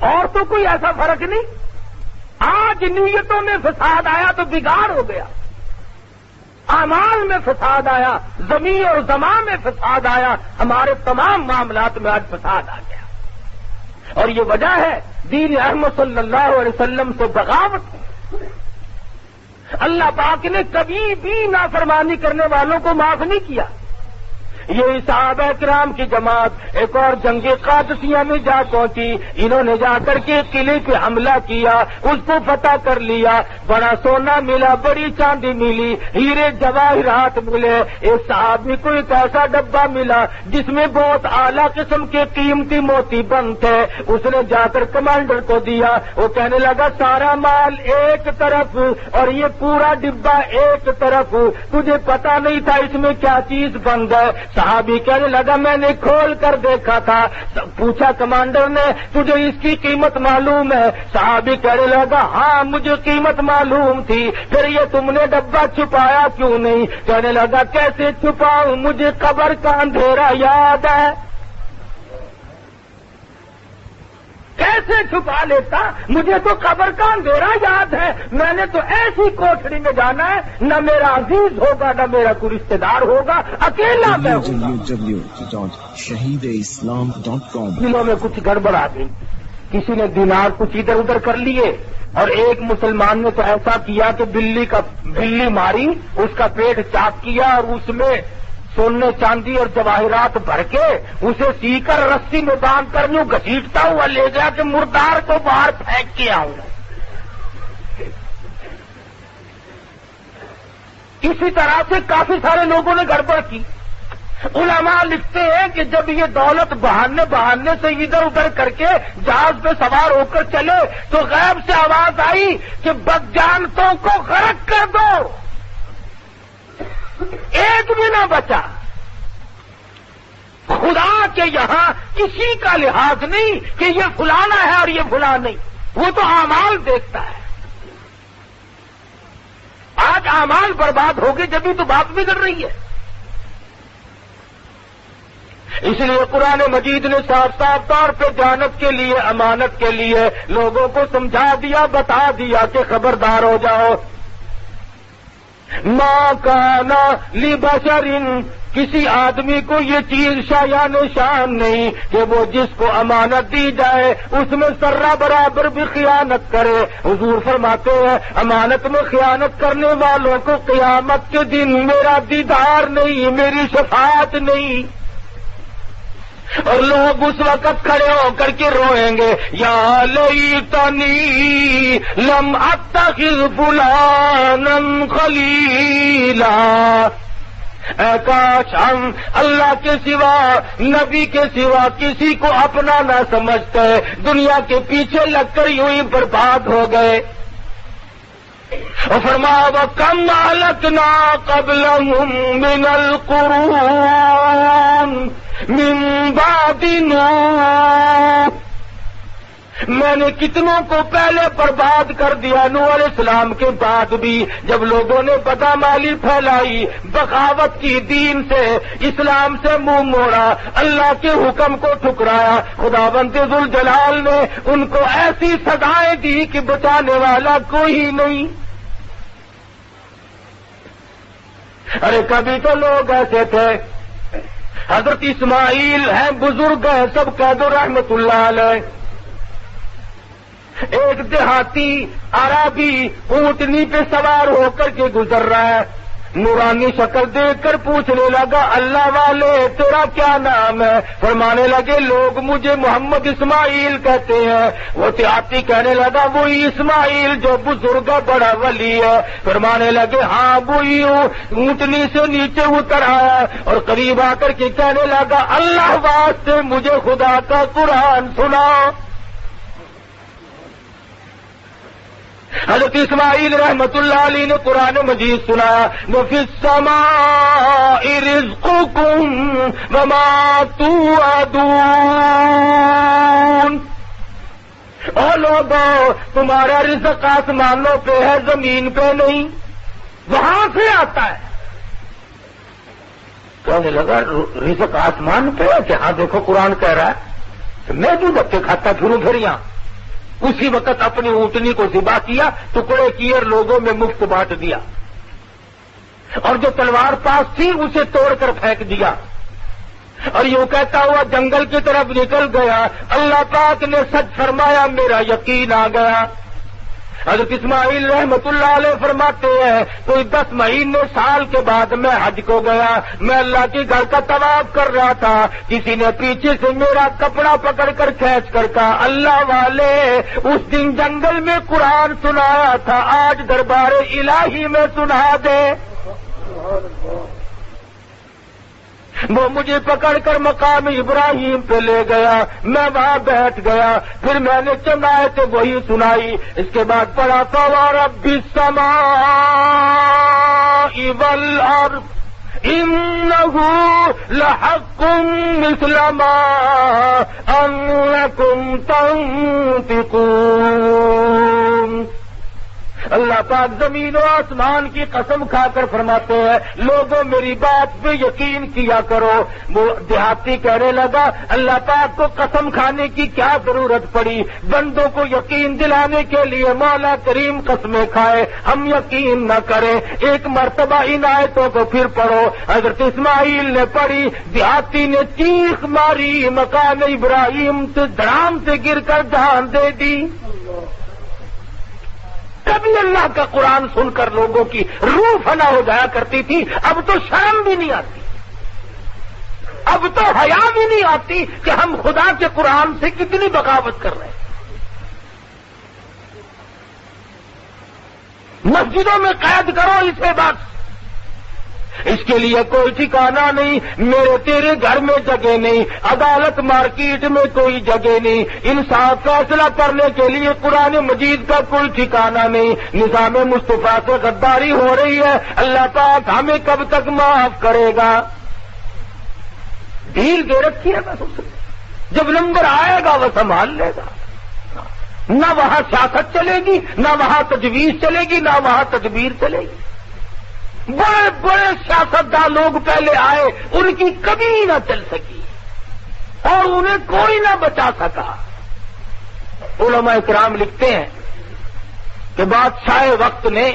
اور تو کوئی ایسا فرق نہیں. آج نیتوں میں فساد آیا تو بگاڑ ہو گیا، اعمال میں فساد آیا، زمین اور زمان میں فساد آیا، ہمارے تمام معاملات میں آج فساد آ گیا. اور یہ وجہ ہے دین احمد صلی اللہ علیہ وسلم سے بغاوت. اللہ پاک نے کبھی بھی نافرمانی کرنے والوں کو معاف نہیں کیا. یہ صحابہ کرام کی جماعت ایک اور جنگ قادسیہ میں جا پہنچی. انہوں نے جا کر کے قلعے پہ حملہ کیا، اس کو فتح کر لیا. بڑا سونا ملا، بڑی چاندی ملی، ہیرے جواہرات ملے. ایک صحابی کو ایک ایسا ڈبہ ملا جس میں بہت اعلیٰ قسم کے قیمتی موتی بند تھے. اس نے جا کر کمانڈر کو دیا. وہ کہنے لگا سارا مال ایک طرف اور یہ پورا ڈبہ ایک طرف، تجھے پتا نہیں تھا اس میں کیا چیز بند ہے. صحابی کہنے لگا میں نے کھول کر دیکھا تھا. پوچھا کمانڈر نے تجھے اس کی قیمت معلوم ہے؟ صحابی کہنے لگا ہاں مجھے قیمت معلوم تھی. پھر یہ تم نے ڈبہ چھپایا کیوں نہیں؟ کہنے لگا کیسے چھپاؤں، مجھے قبر کا اندھیرا یاد ہے. کیسے چھپا لیتا، مجھے تو قبر کا اندھیرا یاد ہے. میں نے تو ایسی کوٹھڑی میں جانا ہے، نہ میرا عزیز ہوگا نہ میرا کوئی رشتے دار ہوگا، اکیلا میں ہوں. www.shahideislam.com دلوں میں کچھ گڑبڑ آ گئی. کسی نے دینار کچھ ادھر ادھر کر لیے، اور ایک مسلمان نے تو ایسا کیا کہ بلی ماری، اس کا پیٹ چاک کیا اور اس میں سونے چاندی اور جواہرات بھر کے اسے سی کر رسی میں باندھ کر یوں گھسیٹتا ہوا لے گیا کہ مردار کو باہر پھینک کے آؤں. اسی طرح سے کافی سارے لوگوں نے گڑبڑ کی. علماء لکھتے ہیں کہ جب یہ دولت بہانے سے ادھر ادھر کر کے جہاز پہ سوار ہو کر چلے تو غیب سے آواز آئی کہ بدجانتوں کو غرق کر دو. ایک بھی نہ بچا. خدا کے یہاں کسی کا لحاظ نہیں کہ یہ فلانا ہے اور یہ فلاں نہیں، وہ تو اعمال دیکھتا ہے. آج اعمال برباد ہو گئے جبھی تو بات بگڑ رہی ہے. اس لیے قرآن مجید نے صاف صاف طور پہ جانت کے لیے، امانت کے لیے لوگوں کو سمجھا دیا، بتا دیا کہ خبردار ہو جاؤ. ما کانا لبشر، کسی آدمی کو یہ چیز شایان شان نہیں کہ وہ جس کو امانت دی جائے اس میں ذرہ برابر بھی خیانت کرے. حضور فرماتے ہیں امانت میں خیانت کرنے والوں کو قیامت کے دن میرا دیدار نہیں، میری شفاعت نہیں. اور لوگ اس وقت کھڑے ہو کر کے روئیں گے یا لیتنی لم اتخذ فلانا خلیلا. اے کاش ہم اللہ کے سوا، نبی کے سوا کسی کو اپنا نہ سمجھتے، دنیا کے پیچھے لگ کر یوں ہی برباد ہو گئے. فرمایا وَكَمْ أَهْلَكْنَا قَبْلَهُمْ مِنَ الْقُرُونِ مِنْ بَعْدِ نُوحٍ، میں نے کتنوں کو پہلے برباد کر دیا نوح علیہ السلام کے بعد بھی. جب لوگوں نے بدعمالی پھیلائی، بغاوت کی، دین سے، اسلام سے منہ موڑا، اللہ کے حکم کو ٹھکرایا، خداوند ذوالجلال نے ان کو ایسی سزائیں دی کہ بچانے والا کوئی نہیں. ارے کبھی تو لوگ ایسے تھے. حضرت اسماعیل ہیں، بزرگ ہیں، سب کہہ دو رحمت اللہ علیہ. ایک دیہاتی عربی اونٹنی پہ سوار ہو کر کے گزر رہا ہے. نورانی شکل دیکھ کر پوچھنے لگا اللہ والے تیرا کیا نام ہے؟ فرمانے لگے لوگ مجھے محمد اسماعیل کہتے ہیں. وہ دیہاتی کہنے لگا وہی اسماعیل جو بزرگ بڑا ولی ہے؟ فرمانے لگے ہاں وہی ہوں. اونٹنی سے نیچے اتر آیا اور قریب آ کر کے کہنے لگا اللہ واسطے مجھے خدا کا قرآن سناؤ. حضرت اسماعیل رحمت اللہ علیہ نے قرآن مجید سنایا وَفِي السَّمَاءِ رِزْقُكُمْ وَمَا تُوعَدُونَ. او لوگو تمہارا رزق آسمانوں پہ ہے، زمین پہ نہیں، وہاں سے آتا ہے. کہنے لگا رزق آسمان پہ ہے کہ ہاں دیکھو قرآن کہہ رہا ہے. میں جو دھکے کھاتا پھروں پھر یہاں اسی وقت اپنی اونٹنی کو ذبح کیا، ٹکڑے کیے اور لوگوں میں مفت بانٹ دیا، اور جو تلوار پاس تھی اسے توڑ کر پھینک دیا، اور یوں کہتا ہوا جنگل کی طرف نکل گیا۔ اللہ پاک نے سچ فرمایا، میرا یقین آ گیا۔ حضرت اسماعیل رحمت اللہ علیہ فرماتے ہیں کوئی 10 مہینے سال کے بعد میں حج کو گیا، میں اللہ کے گھر کا طواف کر رہا تھا، کسی نے پیچھے سے میرا کپڑا پکڑ کر کھینچ کر کہا اللہ والے اس دن جنگل میں قرآن سنایا تھا، آج دربار الہی میں سنا دے۔ وہ مجھے پکڑ کر مقام ابراہیم پہ لے گیا، میں وہاں بیٹھ گیا، پھر میں نے چند آیتیں وہی سنائی، اس کے بعد پڑھا فَوَرَبِّ السَّمَاءِ وَالْأَرْضِ إِنَّهُ لَحَقٌّ مِثْلَ مَا أَنَّكُمْ تَنطِقُونَ۔ اللہ پاک زمین و آسمان کی قسم کھا کر فرماتے ہیں لوگوں میری بات پہ یقین کیا کرو۔ وہ دیہاتی کہنے لگا اللہ پاک کو قسم کھانے کی کیا ضرورت پڑی، بندوں کو یقین دلانے کے لیے مولا کریم قسمیں کھائے، ہم یقین نہ کریں۔ ایک مرتبہ ان آیتوں کو پھر پڑھو، حضرت اسماعیل نے پڑھی، دیہاتی نے چیخ ماری، مقام ابراہیم سے دھڑام سے گر کر جان دے دی۔ کبھی اللہ کا قرآن سن کر لوگوں کی روح فنا ہو جایا کرتی تھی، اب تو شرم بھی نہیں آتی، اب تو حیا بھی نہیں آتی کہ ہم خدا کے قرآن سے کتنی بغاوت کر رہے ہیں۔ مسجدوں میں قید کرو اسے بس، اس کے لیے کوئی ٹھکانہ نہیں، میرے تیرے گھر میں جگہ نہیں، عدالت مارکیٹ میں کوئی جگہ نہیں، انصاف فیصلہ کرنے کے لیے قرآن مجید کا کوئی ٹھکانہ نہیں۔ نظام مصطفیٰ سے غداری ہو رہی ہے، اللہ پاک ہمیں کب تک معاف کرے گا؟ ڈھیل دے رکھی ہے بس اسے، جب نمبر آئے گا وہ سنبھال لے گا۔ نہ وہاں سیاست چلے گی، نہ وہاں تجویز چلے گی، نہ وہاں تدبیر چلے گی۔ بڑے بڑے سیاستدان لوگ پہلے آئے، ان کی کبھی نہ چل سکی اور انہیں کوئی نہ بچا سکا۔ علماء کرام لکھتے ہیں کہ بادشاہ وقت نے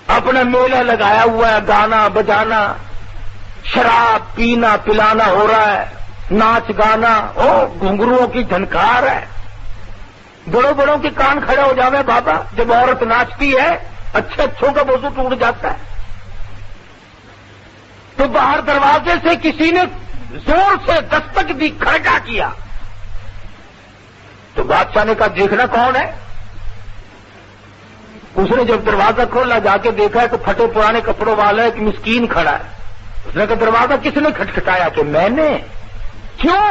اپنا میلہ لگایا ہوا ہے، گانا بجانا، شراب پینا پلانا ہو رہا ہے، ناچ گانا، گھنگروؤں کی جھنکار ہے، بڑوں بڑوں کے کان کھڑے ہو جاوے بابا، جب عورت ناچتی ہے اچھے اچھوں کا وضو ٹوٹ جاتا ہے۔ تو باہر دروازے سے کسی نے زور سے دستک دی، کھڑکا کیا، تو بادشاہ نے کہا دیکھنا کون ہے؟ اس نے جب دروازہ کھولا جا کے دیکھا ہے تو پھٹے پرانے کپڑوں والا ایک مسکین کھڑا ہے۔ اس نے کہا دروازہ کس نے کھٹکھٹایا؟ کہ میں نے۔ کیوں؟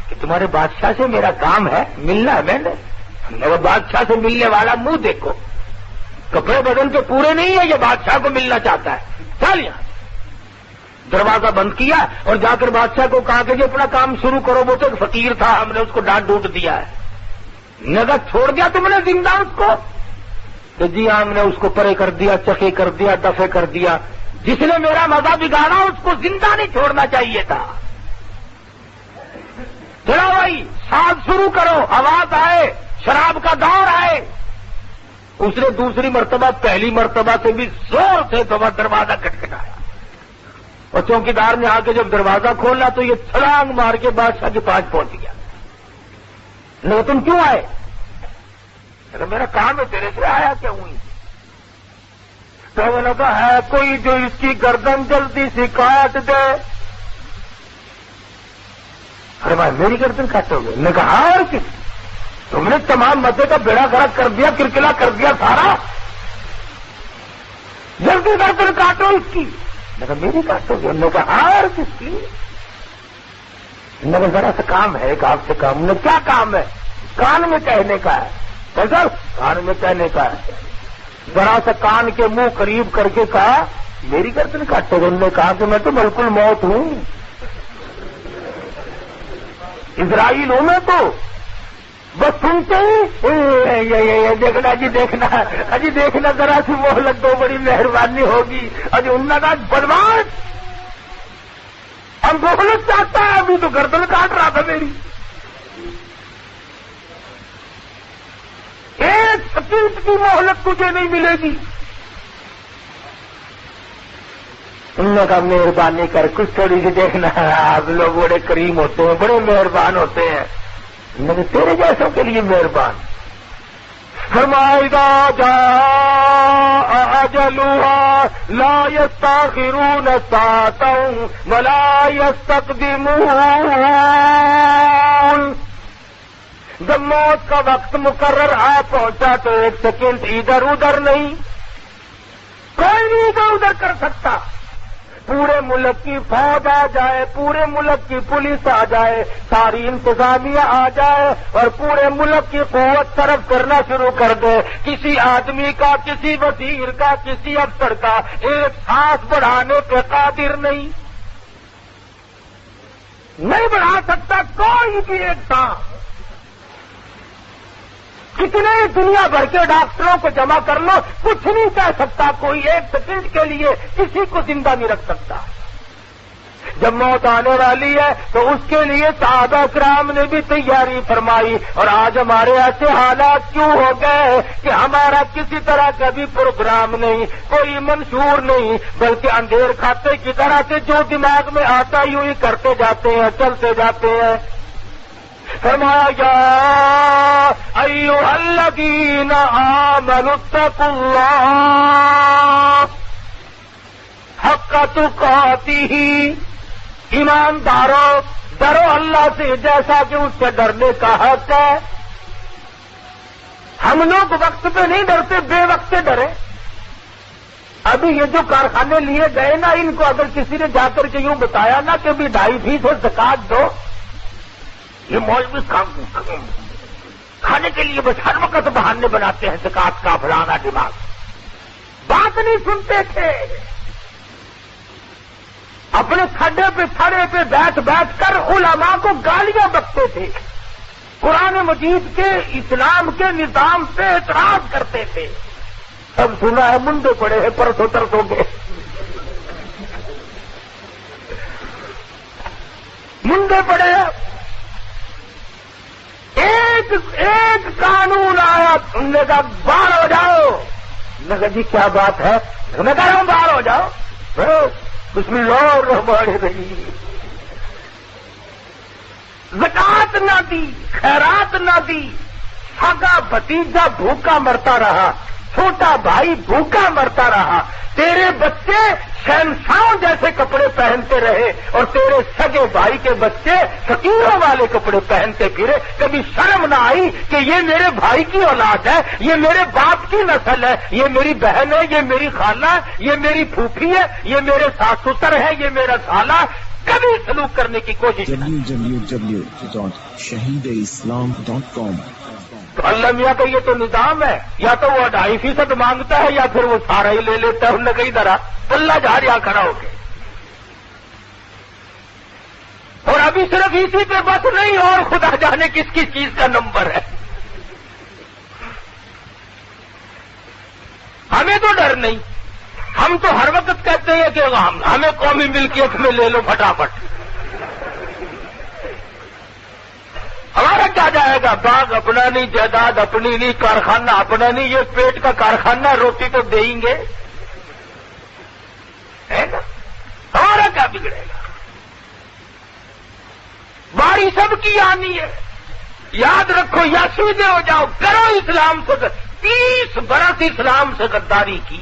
کہ تمہارے بادشاہ سے میرا کام ہے، ملنا ہے میں نے۔ بادشاہ سے ملنے والا منہ دیکھو، کپڑے بدن کے پورے نہیں ہے، یہ بادشاہ کو ملنا چاہتا ہے، چل یہاں۔ دروازہ بند کیا اور جا کر بادشاہ کو کہا کہ جی اپنا کام شروع کرو، وہ تو ایک فقیر تھا، ہم نے اس کو ڈانٹ ڈوٹ دیا ہے۔ نگر چھوڑ دیا تم نے زندہ اس کو؟ کہ جی ہم نے اس کو پرے کر دیا، چکے کر دیا، دفے کر دیا۔ جس نے میرا مزہ بگاڑا اس کو زندہ نہیں چھوڑنا چاہیے تھا۔ چلو بھائی ساتھ شروع کرو، آواز آئے، شراب کا دور آئے۔ اس نے دوسری مرتبہ پہلی مرتبہ سے بھی زور سے دروازہ کھٹکھٹایا، اور چوکیدار نے آ کے جب دروازہ کھولا تو یہ چھلانگ مار کے بادشاہ کے پاس پہنچ گیا۔ نہیں تم کیوں آئے؟ میرا کام ہے، تیرے سے آیا کیا ہوئی؟ تو میں نے کہا ہے کوئی جو اس کی گردن جلدی سے کاٹ دے۔ ارے بھائی میری گردن کاٹو گے؟ میں نے کہا اور کس؟ تم نے تمام مدے کا بیڑا گرک کر دیا، کرکلا کر دیا سارا، جلدی گردن کاٹو اس کی۔ میں نے کہا میری کاٹو گے؟ انہوں نے کہا اور کس کی؟ میں نے ذرا سا کام ہے ایک آپ سے کام۔ نے کیا کام ہے؟ کان میں کہنے کا ہے۔ سر کان میں کہنے کا ہے۔ ذرا سا کان کے منہ قریب کر کے کہا میری گردن کاٹو گے؟ انہوں نے کہا کہ میں تو ملک الموت ہوں، اسرائیل ہوں میں تو، بس سنتے ہی دیکھنا جی دیکھنا اجی دیکھنا، ذرا سی مہلت دو، بڑی مہربانی ہوگی۔ اجی انہوں نے کہا بدماش ہم مہلت چاہتا ہے، ابھی تو گردن کاٹ رہا تھا میری۔ ایک سیکنڈ کی مہلت تجھے نہیں ملے گی۔ انہوں نے کہا مہربانی کر کچھ تھوڑی سی دیکھنا ہے، آپ لوگ بڑے کریم ہوتے ہیں، بڑے مہربان ہوتے ہیں۔ میں نے تیرے جیسوں کے لیے مہربان۔ فرمایا اذا جاء اجلها لا يستأخرون ساعة ولا يستقدمون۔ جب موت کا وقت مقرر آ پہنچا تو ایک سیکنڈ ادھر ادھر نہیں، کوئی نہیں ادھر ادھر کر سکتا۔ پورے ملک کی فوج آ جائے، پورے ملک کی پولیس آ جائے، ساری انتظامیہ آ جائے اور پورے ملک کی قوت صرف کرنا شروع کر دے، کسی آدمی کا، کسی وزیر کا، کسی افسر کا ایک سانس بڑھانے پہ قادر نہیں بڑھا سکتا کوئی بھی ایک سانس۔ کتنے دنیا بھر کے ڈاکٹروں کو جمع کر لو، کچھ نہیں کہہ سکتا کوئی ایک سیکنڈ کے لیے کسی کو زندہ نہیں رکھ سکتا۔ جب موت آنے والی ہے تو اس کے لیے صحابہ کرام نے بھی تیاری فرمائی، اور آج ہمارے ایسے حالات کیوں ہو گئے کہ ہمارا کسی طرح کا بھی پروگرام نہیں، کوئی منشور نہیں، بلکہ اندھیر کھاتے کی طرح سے جو دماغ میں آتا یوں ہی کرتے جاتے ہیں، چلتے جاتے ہیں۔ فرمایا یا ایھا الذین آمنوا اتقوا اللہ حق تقاتہ، ایماندارو ڈرو اللہ سے جیسا کہ اس سے ڈرنے کا حق ہے۔ ہم لوگ وقت پہ نہیں ڈرتے، بے وقت سے ڈرے۔ ابھی یہ جو کارخانے لیے گئے نا، ان کو اگر کسی نے جا کر کے یوں بتایا نا کہ بھی 2.5% زکات دو، یہ مولوی کھانے کے لیے بس ہر وقت بہانے بناتے ہیں، زکات کا فلانا دماغ، بات نہیں سنتے تھے۔ اپنے کھڈے پہ تھڑے پہ بیٹھ بیٹھ کر علماء کو گالیاں بکتے تھے، قرآن مجید کے، اسلام کے نظام سے اعتراض کرتے تھے۔ اب سنا ہے منڈے پڑے ہیں پرسوں ترسوں کے، منڈے پڑے ہیں۔ ایک قانون آیا، انہوں نے کہا باہر ہو جاؤ۔ میں نے کہا جی کیا بات ہے؟ انہوں نے کہا باہر ہو جاؤ۔ بسم اللہ الرحمن الرحیم۔ زکات نہ دی، خیرات نہ دی، سگا بھتیجا بھوکا مرتا رہا، چھوٹا بھائی بھوکا مرتا رہا، تیرے بچے شہنشاہوں جیسے کپڑے پہنتے رہے اور تیرے سگے بھائی کے بچے فقیروں والے کپڑے پہنتے پھرے۔ کبھی شرم نہ آئی کہ یہ میرے بھائی کی اولاد ہے، یہ میرے باپ کی نسل ہے، یہ میری بہن ہے، یہ میری خالہ ہے، یہ میری پھوپھی ہے، یہ میرے ساس سسر ہے، یہ میرا سالہ؟ کبھی سلوک کرنے کی کوشش نہیں۔ www.shahideislam.com تو اللہ میاں کا یہ تو نظام ہے، یا تو وہ 2.5% مانگتا ہے یا پھر وہ سارا ہی لے لیتا ہے۔ انہوں نے کئی طرح اللہ جا رہا کھڑا ہو کے، اور ابھی صرف اسی پہ بس نہیں، اور خدا جانے کس کس چیز کا نمبر ہے۔ ہمیں تو ڈر نہیں، ہم تو ہر وقت کہتے ہیں کہ ہمیں قومی ملکیت میں لے لو فٹافٹ۔ ہمارا کیا جائے گا؟ باغ اپنا نہیں، جائیداد اپنی نہیں، کارخانہ اپنا نہیں، یہ پیٹ کا کارخانہ، روٹی تو دیں گے، ہے نا؟ ہمارا کیا بگڑے گا؟ باری سب کی آنی ہے، یاد رکھو یا سیدھے ہو جاؤ، کرو اسلام سے 30 برس اسلام سے غداری کی،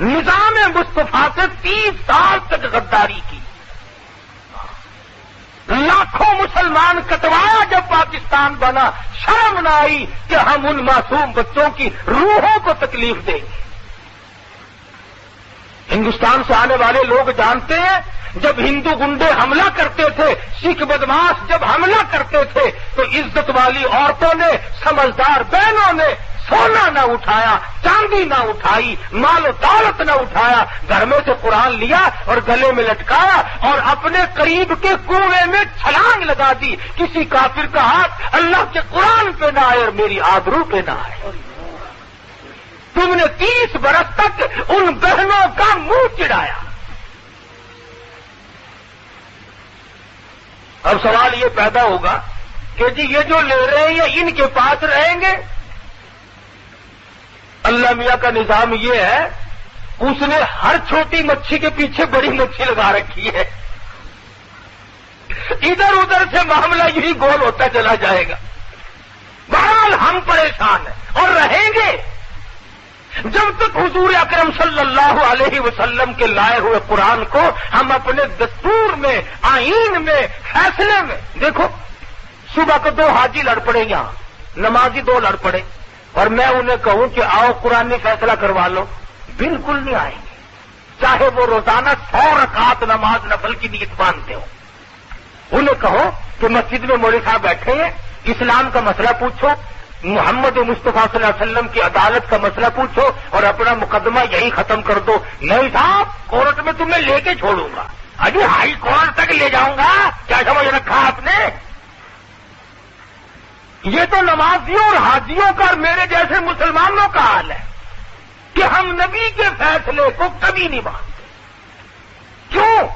نظام مصطفیٰ سے 30 سال تک غداری کی، لاکھوں مسلمان کٹوایا جب پاکستان بنا، شرم نہ آئی کہ ہم ان معصوم بچوں کی روحوں کو تکلیف دیں گے۔ ہندوستان سے آنے والے لوگ جانتے ہیں، جب ہندو گنڈے حملہ کرتے تھے، سکھ بدماش جب حملہ کرتے تھے تو عزت والی عورتوں نے، سمجھدار بہنوں نے سونا نہ اٹھایا، چاندی نہ اٹھائی، مال و دولت نہ اٹھایا، گھر میں سے قرآن لیا اور گلے میں لٹکایا اور اپنے قریب کے کنویں میں چھلانگ لگا دی۔ کسی کافر کا ہاتھ اللہ کے قرآن پہ نہ آئے اور میری آبرو پہ نہ آئے۔ تم نے 30 برس تک ان بہنوں کا منہ چڑھایا۔ اب سوال یہ پیدا ہوگا کہ جی یہ جو لے رہے ہیں یہ ان کے پاس رہیں گے. اللہ میاں کا نظام یہ ہے، اس نے ہر چھوٹی مچھی کے پیچھے بڑی مچھی لگا رکھی ہے. ادھر ادھر سے معاملہ یہی گول ہوتا چلا جائے گا. بہرحال ہم پریشان ہیں اور رہیں گے جب تک حضور اکرم صلی اللہ علیہ وسلم کے لائے ہوئے قرآن کو ہم اپنے دستور میں، آئین میں، فیصلے میں. دیکھو صبح کو 2 حاجی لڑ پڑے یہاں، نمازی 2 لڑ پڑے، اور میں انہیں کہوں کہ آؤ قرآن میں فیصلہ کروا لو، بالکل نہیں آئیں گے، چاہے وہ روزانہ 100 رکعت نماز نفل کی نیت باندھتے ہو. انہیں کہو کہ مسجد میں مولوی صاحب بیٹھے ہیں، اسلام کا مسئلہ پوچھو، محمد مصطفیٰ صلی اللہ علیہ وسلم کی عدالت کا مسئلہ پوچھو اور اپنا مقدمہ یہی ختم کر دو. نہیں صاحب کورٹ میں تمہیں لے کے چھوڑوں گا، ابھی ہائی کورٹ تک لے جاؤں گا، کیا سمجھ رکھا آپ نے؟ یہ تو نمازیوں اور حاجیوں کا اور میرے جیسے مسلمانوں کا حال ہے کہ ہم نبی کے فیصلے کو کبھی نہیں مانتے. کیوں؟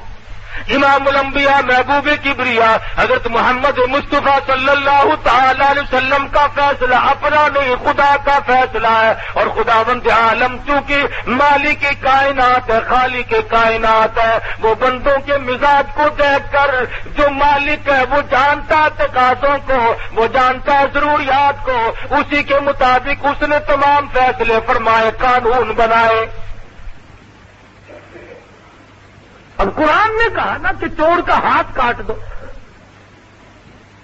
امام الانبیاء محبوب کبریا حضرت محمد مصطفیٰ صلی اللہ تعالی علیہ وسلم کا فیصلہ اپنا نہیں، خدا کا فیصلہ ہے. اور خداوند عالم چونکہ مالک کائنات ہے، خالق کائنات ہے، وہ بندوں کے مزاج کو دیکھ کر جو مالک ہے وہ جانتا ہے تقاضوں کو، وہ جانتا ہے ضروریات کو، اسی کے مطابق اس نے تمام فیصلے فرمائے، قانون بنائے. اب قرآن نے کہا نا کہ چور کا ہاتھ کاٹ دو،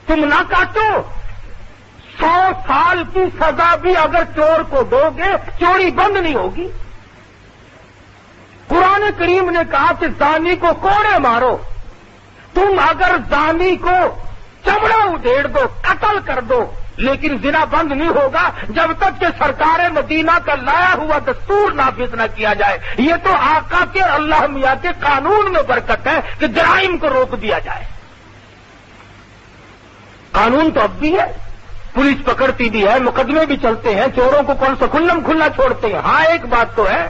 تم نہ کاٹو، 100 سال کی سزا بھی اگر چور کو دو گے چوری بند نہیں ہوگی. قرآن کریم نے کہا کہ زانی کو کوڑے مارو، تم اگر زانی کو چمڑا ادھیڑ دو، قتل کر دو، لیکن زنا بند نہیں ہوگا جب تک کہ سرکار مدینہ کا لایا ہوا دستور نافذ نہ کیا جائے. یہ تو آقا کے اللہ میاں کے قانون میں برکت ہے کہ جرائم کو روک دیا جائے. قانون تو اب بھی ہے، پولیس پکڑتی بھی ہے، مقدمے بھی چلتے ہیں، چوروں کو کون سا کھلم کھلا چھوڑتے ہیں. ہاں ایک بات تو ہے،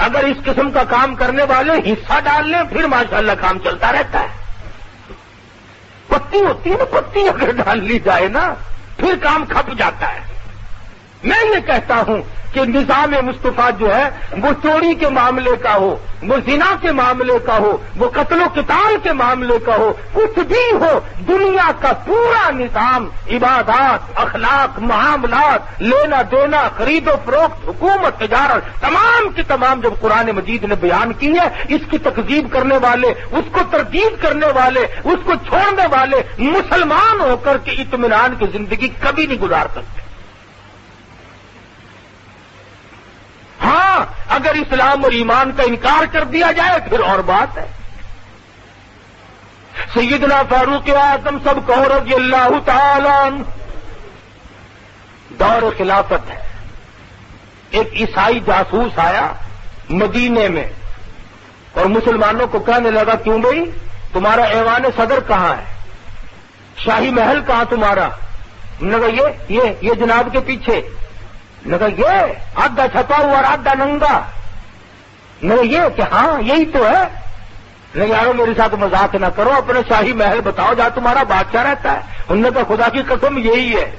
اگر اس قسم کا کام کرنے والے حصہ ڈال لیں پھر ماشاءاللہ کام چلتا رہتا ہے. پتی ہوتی ہے نا، پتی اگر ڈال لی جائے نا پھر کام کھپ جاتا ہے. میں یہ کہتا ہوں کہ نظام مصطفیٰ جو ہے وہ چوری کے معاملے کا ہو، وہ زنا کے معاملے کا ہو، وہ قتل و قتال کے معاملے کا ہو، کچھ بھی ہو، دنیا کا پورا نظام، عبادات، اخلاق، معاملات، لینا دینا، خرید و فروخت، حکومت، تجارت، تمام کی تمام جب قرآن مجید نے بیان کی ہے، اس کی تکذیب کرنے والے، اس کو تردید کرنے والے، اس کو چھوڑنے والے مسلمان ہو کر کے اطمینان کی زندگی کبھی نہیں گزار سکتے. ہاں اگر اسلام اور ایمان کا انکار کر دیا جائے پھر اور بات ہے. سیدنا فاروق اعظم سب کو رضی اللہ تعالی عنہ دور خلافت ہے. ایک عیسائی جاسوس آیا مدینے میں اور مسلمانوں کو کہنے لگا کیوں بھائی تمہارا ایوان صدر کہاں ہے، شاہی محل کہاں تمہارا؟ نے کہا یہ جناب کے پیچھے. نے کہا یہ آدھا چھپا ہوا اور آدھا ننگا. نے کہا یہ کہ ہاں یہی تو ہے. نے کہا یارو میرے ساتھ مذاق نہ کرو، اپنے شاہی محل بتاؤ جہاں تمہارا بادشاہ رہتا ہے. انہوں نے کہا خدا کی قسم یہی ہے.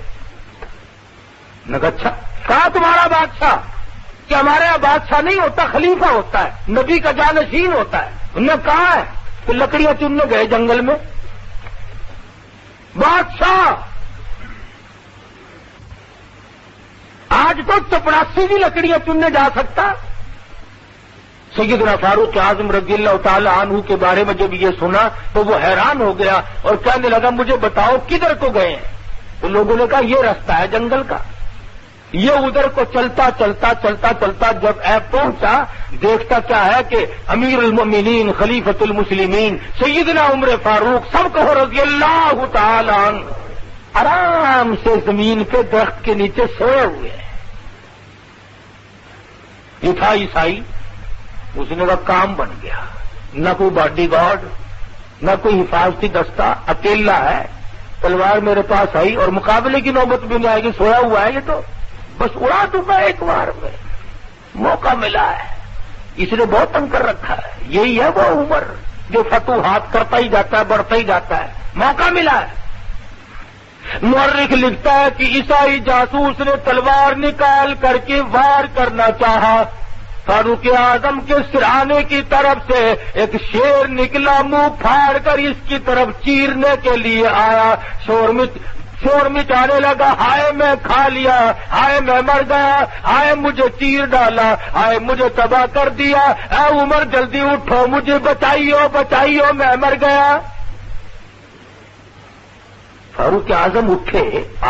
نے کہا اچھا کہاں تمہارا بادشاہ؟ کہ ہمارے یہاں بادشاہ نہیں ہوتا، خلیفہ ہوتا ہے، نبی کا جانشین ہوتا ہے. انہوں نے کہا ہے کہ لکڑیاں چننے گئے جنگل میں. بادشاہ آج تو چپڑاسی بھی لکڑیاں چننے جا سکتا. سیدنا فاروق اعظم رضی اللہ تعالی عنہ کے بارے میں جب یہ سنا تو وہ حیران ہو گیا اور کہنے لگا مجھے بتاؤ کدھر کو گئے ہیں؟ تو لوگوں نے کہا یہ راستہ ہے جنگل کا. یہ ادھر کو چلتا جب ایپ پہنچا دیکھتا کیا ہے کہ امیر المؤمنین خلیفۃ المسلمین سیدنا عمر فاروق سب کو رضی اللہ تعالی عنہ آرام سے زمین پہ درخت کے نیچے سوئے ہوئے ہیں. یہ تھا عیسائی. اس نے کہا کام بن گیا، نہ کوئی باڈی گارڈ نہ کوئی حفاظتی دستہ، اکیلا ہے، تلوار میرے پاس آئی اور مقابلے کی نوبت بھی نہیں آئے گی، سویا ہوا ہے یہ تو بس اڑا دوں گا ایک بار میں. موقع ملا ہے، اس نے بہت تنگ کر رکھا ہے. یہی ہے وہ عمر جو فتوحات کرتا ہی جاتا ہے، بڑھتا ہی جاتا ہے. موقع ملا ہے. مورخ لکھتا ہے کہ عیسائی جاسوس نے تلوار نکال کر کے وار کرنا چاہا، فاروق اعظم کے سرہانے کی طرف سے ایک شیر نکلا، منہ پھاڑ کر اس کی طرف چیرنے کے لیے آیا، شور مچانے لگا، ہائے میں کھا لیا، ہائے میں مر گیا، ہائے مجھے چیر ڈالا، ہائے مجھے تباہ کر دیا، اے عمر جلدی اٹھو، مجھے بچائیو بچائیو، میں مر گیا۔ فاروق اعظم اٹھے،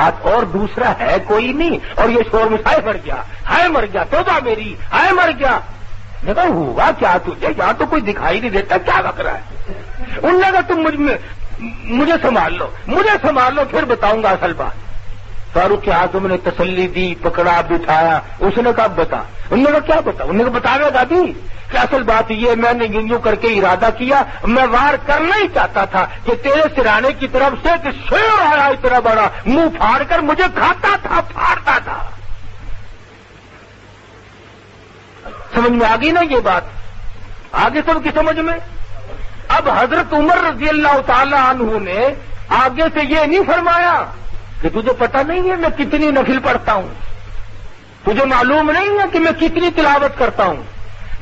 آج اور دوسرا ہے کوئی نہیں، اور یہ شور مچائے مر گیا، ہائے مر گیا، توبہ میری، ہائے مر گیا۔ میں کہا ہوا کیا تجھے؟ یہاں تو کوئی دکھائی نہیں دیتا، کیا بک رہا ہے؟ انہوں نے کہا تم مجھے سنبھال لو پھر بتاؤں گا اصل بات۔ فاروق اعظم نے تسلی دی، پکڑا بٹھایا، اس نے کہا بتا، انہوں نے کہا کیا بتا؟ انہوں نے کہا بتاوے گا بھی کہ اصل بات یہ میں نے یوں کر کے ارادہ کیا، میں وار کرنا ہی چاہتا تھا کہ تیرے سرانے کی طرف سے کہ شیر آیا اتنا بڑا، منہ پھاڑ کر مجھے کھاتا تھا، پھاڑتا تھا۔ سمجھ میں آ گئی نا یہ بات؟ آگے سب کی سمجھ میں؟ اب حضرت عمر رضی اللہ تعالی عنہ نے آگے سے یہ نہیں فرمایا کہ تجھے پتہ نہیں ہے میں کتنی نفل پڑھتا ہوں، تجھے معلوم نہیں ہے کہ میں کتنی تلاوت کرتا ہوں،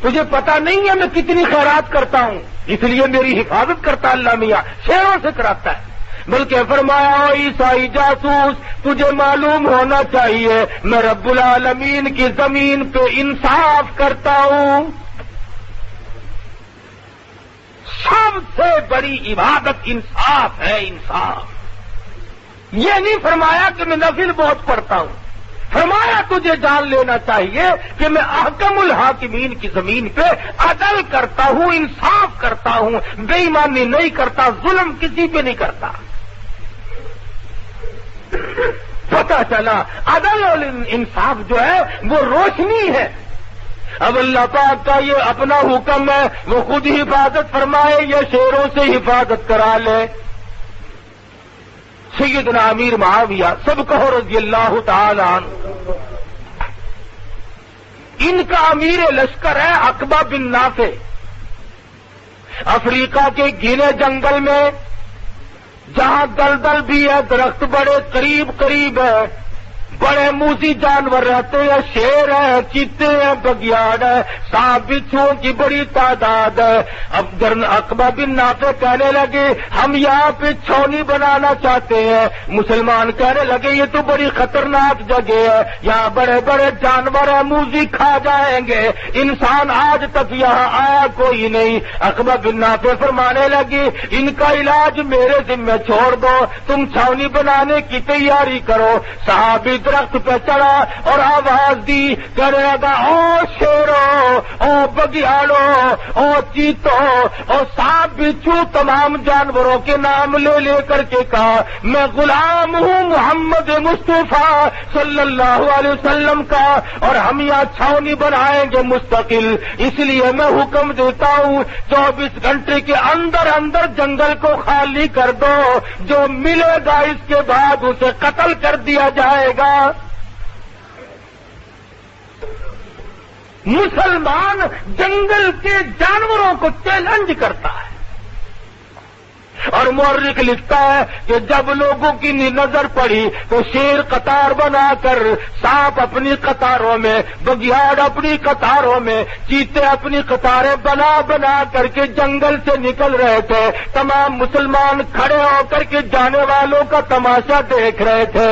تجھے پتہ نہیں ہے میں کتنی خیرات کرتا ہوں، اس لیے میری حفاظت کرتا اللہ میاں، شیروں سے کراتا ہے، بلکہ فرمایا او عیسائی جاسوس تجھے معلوم ہونا چاہیے میں رب العالمین کی زمین پہ انصاف کرتا ہوں، سب سے بڑی عبادت انصاف ہے، انصاف۔ یہ نہیں فرمایا کہ میں نفل بہت پڑھتا ہوں، فرمایا تجھے جان لینا چاہیے کہ میں احکم الحاکمین کی زمین پہ عدل کرتا ہوں، انصاف کرتا ہوں، بے ایمانی نہیں کرتا، ظلم کسی پہ نہیں کرتا۔ پتہ چلا عدل اور انصاف جو ہے وہ روشنی ہے۔ اب اللہ پاک کا یہ اپنا حکم ہے، وہ خود ہی حفاظت فرمائے، یہ شیروں سے حفاظت کرا لے۔ سیدنا امیر معاویہ سب کہو رضی اللہ تعالی عنہ، ان کا امیر لشکر ہے عقبہ بن نافع، افریقہ کے گھنے جنگل میں جہاں دلدل بھی ہے، درخت بڑے قریب قریب ہے، بڑے موذی جانور رہتے ہیں، شیر ہیں، چیتے ہیں، بگیاڑ ہے، سانپ بچھوؤں کی بڑی تعداد ہے۔ اب عقبہ بن نافع کہنے لگے ہم یہاں پہ چھاؤنی بنانا چاہتے ہیں، مسلمان کہنے لگے یہ تو بڑی خطرناک جگہ ہے، یہاں بڑے بڑے جانور ہیں، موذی کھا جائیں گے، انسان آج تک یہاں آیا کوئی نہیں۔ عقبہ بن نافع فرمانے لگی ان کا علاج میرے ذمہ چھوڑ دو، تم چھاؤنی بنانے کی تیاری کرو۔ صحابی درخت پہ چڑھا اور آواز دی، کہنے لگا او شیرو، او بگیاڑو، او چیتو، او سانپ بچھو، تمام جانوروں کے نام لے لے کر کے کہا میں غلام ہوں محمد مصطفیٰ صلی اللہ علیہ وسلم کا، اور ہم یہاں چھاؤنی بنائیں گے مستقل، اس لیے میں حکم دیتا ہوں 24 گھنٹے کے اندر اندر جنگل کو خالی کر دو، جو ملے گا اس کے بعد اسے قتل کر دیا جائے گا۔ مسلمان جنگل کے جانوروں کو چیلنج کرتا ہے، اور مورخ لکھتا ہے کہ جب لوگوں کی نظر پڑی تو شیر قطار بنا کر، سانپ اپنی قطاروں میں، بگیاڑ اپنی قطاروں میں، چیتے اپنی قطاریں بنا بنا کر کے جنگل سے نکل رہے تھے، تمام مسلمان کھڑے ہو کر کے جانے والوں کا تماشا دیکھ رہے تھے۔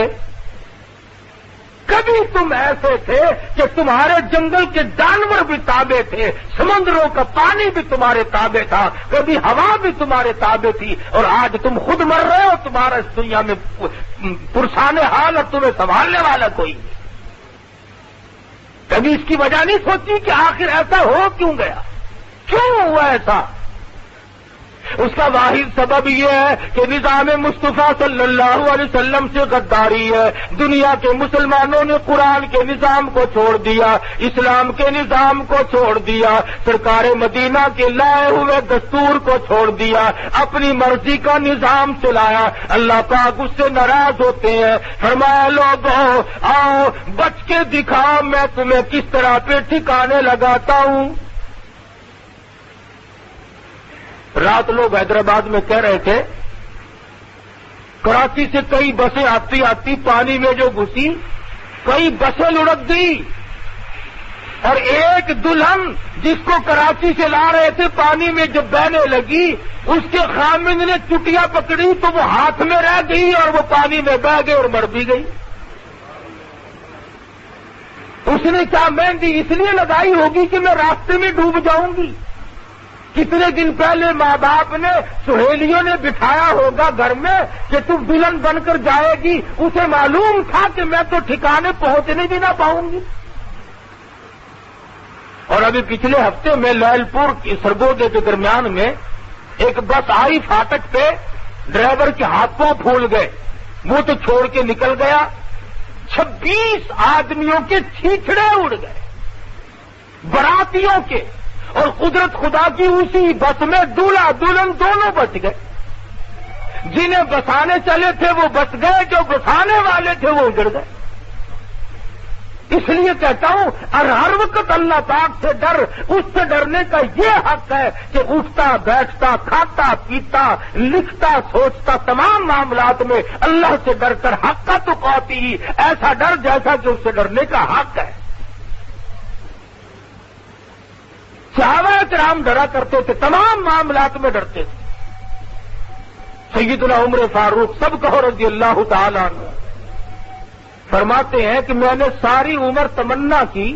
کبھی تم ایسے تھے کہ تمہارے جنگل کے جانور بھی تابع تھے، سمندروں کا پانی بھی تمہارے تابع تھا، کبھی ہوا بھی تمہارے تابع تھی، اور آج تم خود مر رہے ہو، تمہارا اس دنیا میں پرسان حال اور تمہیں سنبھالنے والا کوئی نہیں۔ کبھی اس کی وجہ نہیں سوچی کہ آخر ایسا ہو کیوں گیا، کیوں ہوا ایسا؟ اس کا واحد سبب یہ ہے کہ نظام مصطفیٰ صلی اللہ علیہ وسلم سے غداری ہے۔ دنیا کے مسلمانوں نے قرآن کے نظام کو چھوڑ دیا، اسلام کے نظام کو چھوڑ دیا، سرکار مدینہ کے لائے ہوئے دستور کو چھوڑ دیا، اپنی مرضی کا نظام چلایا۔ اللہ پاک اس سے ناراض ہوتے ہیں، فرمایا لوگوں آؤ بچ کے دکھاؤ میں تمہیں کس طرح پہ ٹھکانے لگاتا ہوں۔ رات لوگ حیدرآباد میں کہہ رہے تھے کراچی سے کئی بسیں آتی آتی پانی میں جو گھسی، کئی بسیں لڑک گئی، اور ایک دلہن جس کو کراچی سے لا رہے تھے پانی میں جب بہنے لگی، اس کے خامند نے چٹیا پکڑی تو وہ ہاتھ میں رہ گئی اور وہ پانی میں بہ گئی اور مر بھی گئی۔ اس نے کیا مہندی اس لیے لگائی ہوگی کہ میں راستے میں ڈوب جاؤں گی؟ کتنے دن پہلے ماں باپ نے سہیلیوں نے بٹھایا ہوگا گھر میں کہ تم دلہن بن کر جائے گی، اسے معلوم تھا کہ میں تو ٹھکانے پہنچنے بھی نہ پاؤں گی۔ اور ابھی پچھلے ہفتے میں لیل پور کی سرگودے کے درمیان میں ایک بس آئی فاٹک پہ، ڈرائیور کے ہاتھوں پھول گئے، وہ تو چھوڑ کے نکل گیا، 26 آدمیوں کے چھیچڑے اڑ گئے، براتیوں کے، اور قدرت خدا کی اسی بس میں دولہا دلہن دونوں بچ گئے۔ جنہیں بسانے چلے تھے وہ بچ گئے، جو بسانے والے تھے وہ اجڑ گئے۔ اس لیے کہتا ہوں ہر وقت اللہ پاک سے ڈر، اس سے ڈرنے کا یہ حق ہے کہ اٹھتا بیٹھتا کھاتا پیتا لکھتا سوچتا تمام معاملات میں اللہ سے ڈر کر حق کا تو قاتی ہی ایسا ڈر جیسا کہ اس سے ڈرنے کا حق ہے۔ صحابہ کرام ڈرا کرتے تھے، تمام معاملات میں ڈرتے تھے۔ سیدنا عمر فاروق سب کہو رضی اللہ تعالیٰ عنہ فرماتے ہیں کہ میں نے ساری عمر تمنا کی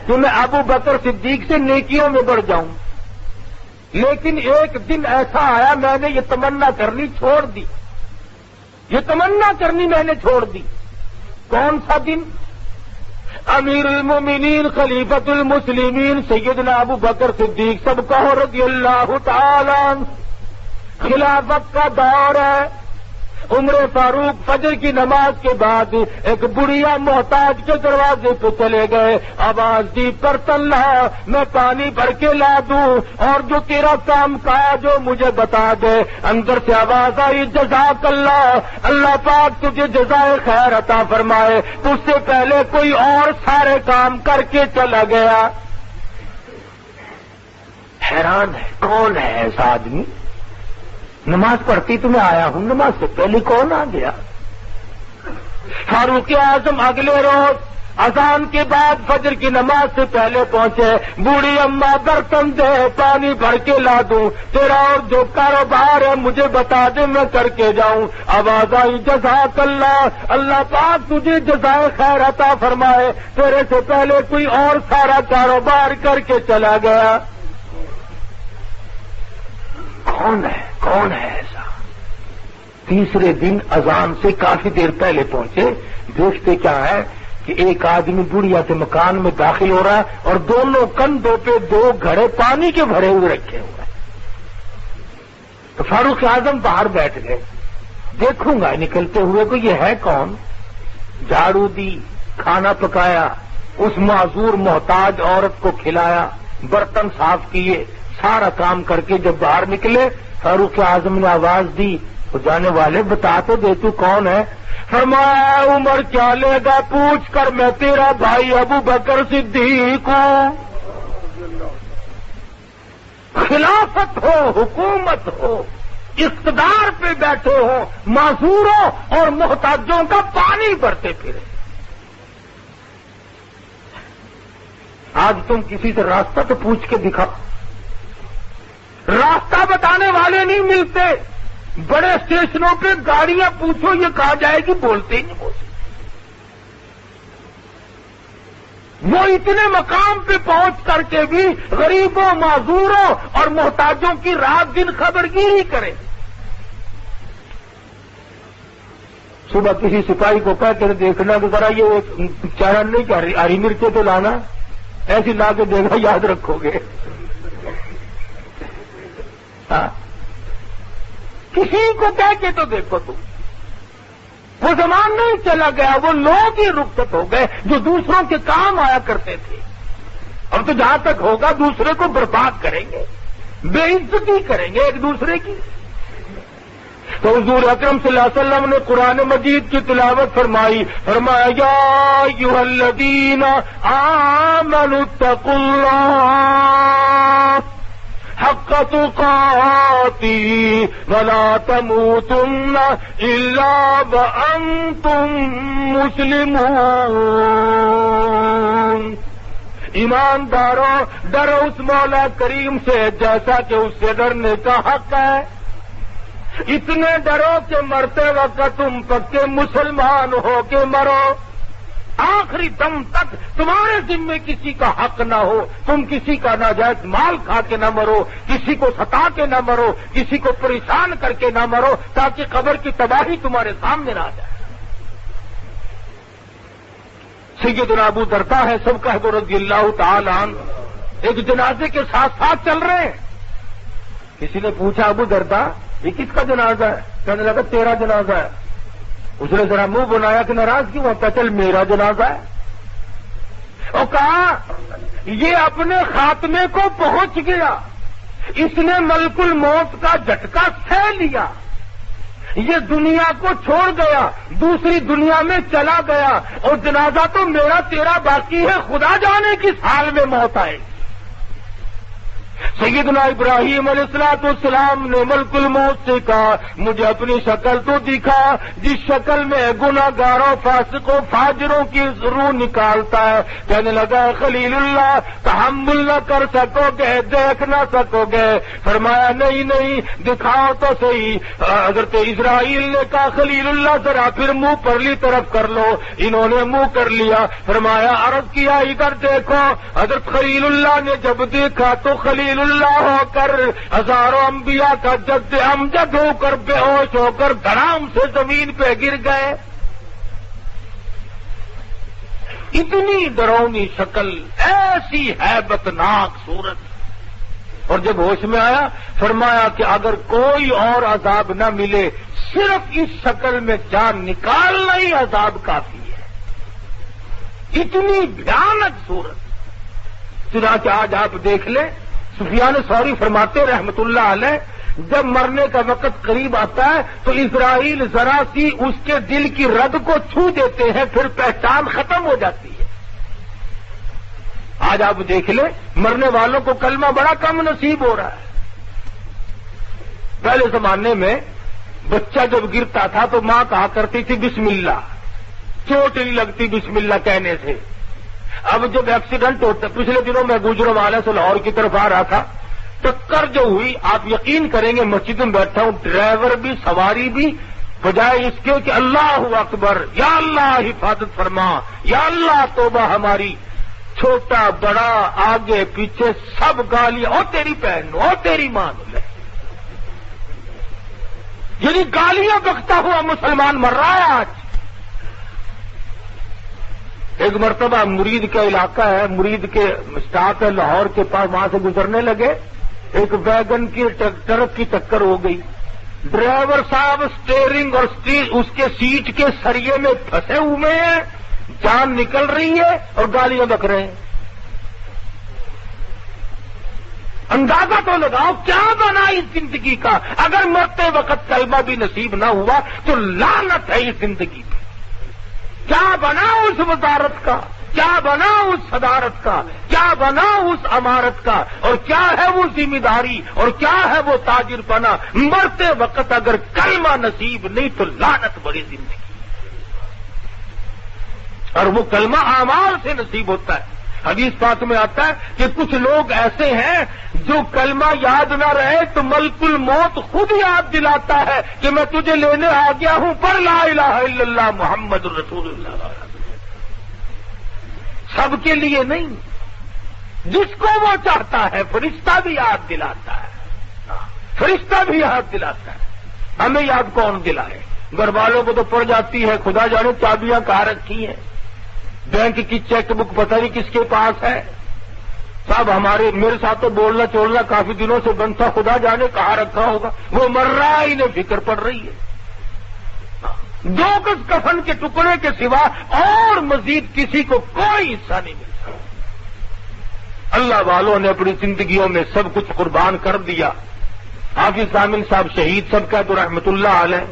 کہ میں ابو بکر صدیق سے نیکیوں میں بڑھ جاؤں، لیکن ایک دن ایسا آیا میں نے یہ تمنا کرنی چھوڑ دی، یہ تمنا کرنی میں نے چھوڑ دی۔ کون سا دن؟ امیر المومنین خلیفۃ المسلمین سیدنا ابو بکر صدیق سب کہو رضی اللہ تعالیٰ عنہ خلافت کا دور ہے۔ عمر فاروق فجر کی نماز کے بعد ایک بڑھیا محتاج کے دروازے پہ چلے گئے، آواز دی برتن لا، میں پانی بھر کے لا دوں، اور جو تیرا کام کاج ہو مجھے بتا دے۔ اندر سے آواز آئی جزاک اللہ، اللہ پاک تجھے جزائے خیر عطا فرمائے، تجھ سے پہلے کوئی اور سارے کام کر کے چلا گیا۔ حیران ہے کون ہے ایسا آدمی؟ نماز پڑھتی تو میں آیا ہوں، نماز سے پہلے کون آ گیا؟ فاروق اعظم اگلے روز اذان کے بعد فجر کی نماز سے پہلے پہنچے، بوڑھی اماں برتن دے، پانی بھر کے لا دوں، تیرا اور جو کاروبار ہے مجھے بتا دے میں کر کے جاؤں۔ آواز آئی جزاک اللہ، اللہ پاک تجھے جزائے خیر عطا فرمائے، تیرے سے پہلے کوئی اور سارا کاروبار کر کے چلا گیا۔ کون ہے ایسا؟ تیسرے دن اذان سے کافی دیر پہلے پہنچے، دیکھتے کیا ہے کہ ایک آدمی بڑھیا سے مکان میں داخل ہو رہا ہے اور دونوں کندھوں پہ 2 گھڑے پانی کے بھرے ہوئے رکھے ہوئے ہیں۔ تو فاروق اعظم باہر بیٹھ گئے، دیکھوں گا نکلتے ہوئے کو یہ ہے کون؟ جھاڑو دی، کھانا پکایا، اس معذور محتاج عورت کو کھلایا، برتن صاف کیے، سارا کام کر کے جب باہر نکلے فاروق اعظم نے آواز دی، تو جانے والے بتا تو دے تو کون ہے؟ فرمایا عمر کیا لے گا پوچھ کر، میں تیرا بھائی ابو بکر صدیق ہوں۔ خلافت ہو، حکومت ہو، اقتدار پہ بیٹھے ہو، معذوروں اور محتاجوں کا پانی بھرتے پھرے۔ آج تم کسی سے راستہ تو پوچھ کے دکھاؤ، راستہ بتانے والے نہیں ملتے، بڑے اسٹیشنوں پہ گاڑیاں پوچھو یہ کہا جائے گی بولتے ہی نہیں بولتے۔ وہ اتنے مقام پہ پہنچ کر کے بھی غریبوں معذوروں اور محتاجوں کی رات دن خبرگیری کریں۔ صبح کسی سپاہی کو کہتے دیکھنا کہ ذرا یہ چارن نہیں کر رہی، ہری مرچیں تو لانا، ایسی لا کے دیکھنا یاد رکھو گے۔ کسی کو کہہ کے تو دیکھو تم، وہ زمان نہیں چلا گیا، وہ لوگ ہی رخصت ہو گئے جو دوسروں کے کام آیا کرتے تھے۔ اب تو جہاں تک ہوگا دوسرے کو برباد کریں گے، بے عزتی کریں گے ایک دوسرے کی۔ تو حضور اکرم صلی اللہ علیہ وسلم نے قرآن مجید کی تلاوت فرمائی، فرمایا یا ایھا الذین آمنوا اتقوا اللہ حق تقاتی ولا تموتن الا وانتم مسلمون۔ ایمانداروں، ڈرو اس مولا کریم سے جیسا کہ اس سے ڈرنے کا حق ہے۔ اتنے ڈرو کہ مرتے وقت تم پکے مسلمان ہو کے مرو، آخری دم تک تمہارے ذمے کسی کا حق نہ ہو، تم کسی کا ناجائز مال کھا کے نہ مرو، کسی کو ستا کے نہ مرو، کسی کو پریشان کر کے نہ مرو، تاکہ قبر کی تباہی تمہارے سامنے نہ آ جائے۔ سیدنا ابو درداء ہے سب کا رضی اللہ تعالی عنہ، ایک جنازے کے ساتھ ساتھ چل رہے ہیں۔ کسی نے پوچھا ابو درداء یہ کس کا جنازہ ہے؟ کہنے لگا تیرا جنازہ ہے۔ اس نے ذرا منہ بنایا کہ ناراض کیوں ہوتا؟ چل میرا جنازہ ہے۔ اور کہا یہ اپنے خاتمے کو پہنچ گیا، اس نے ملک الموت کا جھٹکا سہ لیا، یہ دنیا کو چھوڑ گیا، دوسری دنیا میں چلا گیا، اور جنازہ تو میرا تیرا باقی ہے، خدا جانے کس حال میں موت آئے۔ سیدنا ابراہیم علیہ السلام نے ملک الموت سے کہا مجھے اپنی شکل تو دکھا جس شکل میں گناہگاروں فاسقوں فاجروں کی روح نکالتا ہے۔ کہنے لگا خلیل اللہ تحمل نہ کر سکو گے، دیکھ نہ سکو گے؟ فرمایا نہیں نہیں دکھاؤ تو صحیح۔ حضرت اسرائیل نے کہا خلیل اللہ ذرا پھر منہ پرلی طرف کر لو، انہوں نے منہ کر لیا۔ فرمایا عرض کیا ادھر دیکھو۔ حضرت خلیل اللہ نے جب دیکھا تو خلیل اللہ ہو کر ہزاروں انبیاء کا جد امجد ہو کر بے ہوش ہو کر دھڑام سے زمین پہ گر گئے۔ اتنی ڈرونی شکل، ایسی ہیبتناک صورت، اور جب ہوش میں آیا فرمایا کہ اگر کوئی اور عذاب نہ ملے صرف اس شکل میں جان نکالنا ہی عذاب کافی ہے، اتنی بھیانک صورت۔ چنانچہ آج آپ دیکھ لیں سفیان ثوری فرماتے رحمت اللہ علیہ جب مرنے کا وقت قریب آتا ہے تو اسرائیل ذرا سی اس کے دل کی رگ کو چھو دیتے ہیں، پھر پہچان ختم ہو جاتی ہے۔ آج آپ دیکھ لیں مرنے والوں کو کلمہ بڑا کم نصیب ہو رہا ہے۔ پہلے زمانے میں بچہ جب گرتا تھا تو ماں کہا کرتی تھی بسم اللہ، چوٹ نہیں لگتی بسم اللہ کہنے سے۔ اب جب ایکسیڈنٹ ہوتا، پچھلے دنوں میں گوجرانوالہ سے لاہور کی طرف آ رہا تھا، ٹکر جو ہوئی آپ یقین کریں گے مسجد میں بیٹھا ہوں، ڈرائیور بھی سواری بھی بجائے اس کے کہ اللہ اکبر یا اللہ حفاظت فرما یا اللہ توبہ ہماری، چھوٹا بڑا آگے پیچھے سب گالیاں، او تیری بہن او تیری ماں، یعنی گالیاں بکتا ہوا مسلمان مر رہا ہے آج۔ ایک مرتبہ مرید کا علاقہ ہے، مرید کے اسٹاف ہے لاہور کے پاس، وہاں سے گزرنے لگے، ایک ویگن کی ٹرک کی ٹکر ہو گئی۔ ڈرائیور صاحب اسٹیئرنگ اور اس کے سیٹ کے سریے میں پھنسے ہوئے ہیں، جان نکل رہی ہے اور گالیاں بک رہے ہیں۔ اندازہ تو لگاؤ کیا بنا اس زندگی کا؟ اگر مرتے وقت کلمہ بھی نصیب نہ ہوا تو لعنت ہے اس زندگی پہ۔ کیا بنا اس وزارت کا، کیا بنا اس صدارت کا، کیا بنا اس امارت کا، اور کیا ہے وہ ذمہ داری، اور کیا ہے وہ تاجر پنا؟ مرتے وقت اگر کلمہ نصیب نہیں تو لعنت بڑی زندگی، اور وہ کلمہ اعمال سے نصیب ہوتا ہے۔ حدیث پاک میں آتا ہے کہ کچھ لوگ ایسے ہیں جو کلمہ یاد نہ رہے تو ملک الموت خود یاد دلاتا ہے کہ میں تجھے لینے آ گیا ہوں، پر لا الہ الا اللہ محمد رسول اللہ۔ سب کے لیے نہیں، جس کو وہ چاہتا ہے فرشتہ بھی یاد دلاتا ہے، فرشتہ بھی یاد دلاتا ہے۔ ہمیں یاد کون دلائے؟ گھر والوں کو تو پڑ جاتی ہے، خدا جانے چابیاں کہاں رکھی ہیں، بینک کی چیک بک پتہ نہیں کس کے پاس ہے۔ صاحب میرے ساتھ تو بولنا چولنا کافی دنوں سے بند تھا، خدا جانے کہاں رکھا ہوگا، وہ مر رہا ہے انہیں فکر پڑ رہی ہے۔ 2 گز کفن کے ٹکڑے کے سوا اور مزید کسی کو کوئی حصہ نہیں ملتا۔ اللہ والوں نے اپنی زندگیوں میں سب کچھ قربان کر دیا۔ حافظ ضامن صاحب شہید سب کا تو رحمت اللہ علیہ،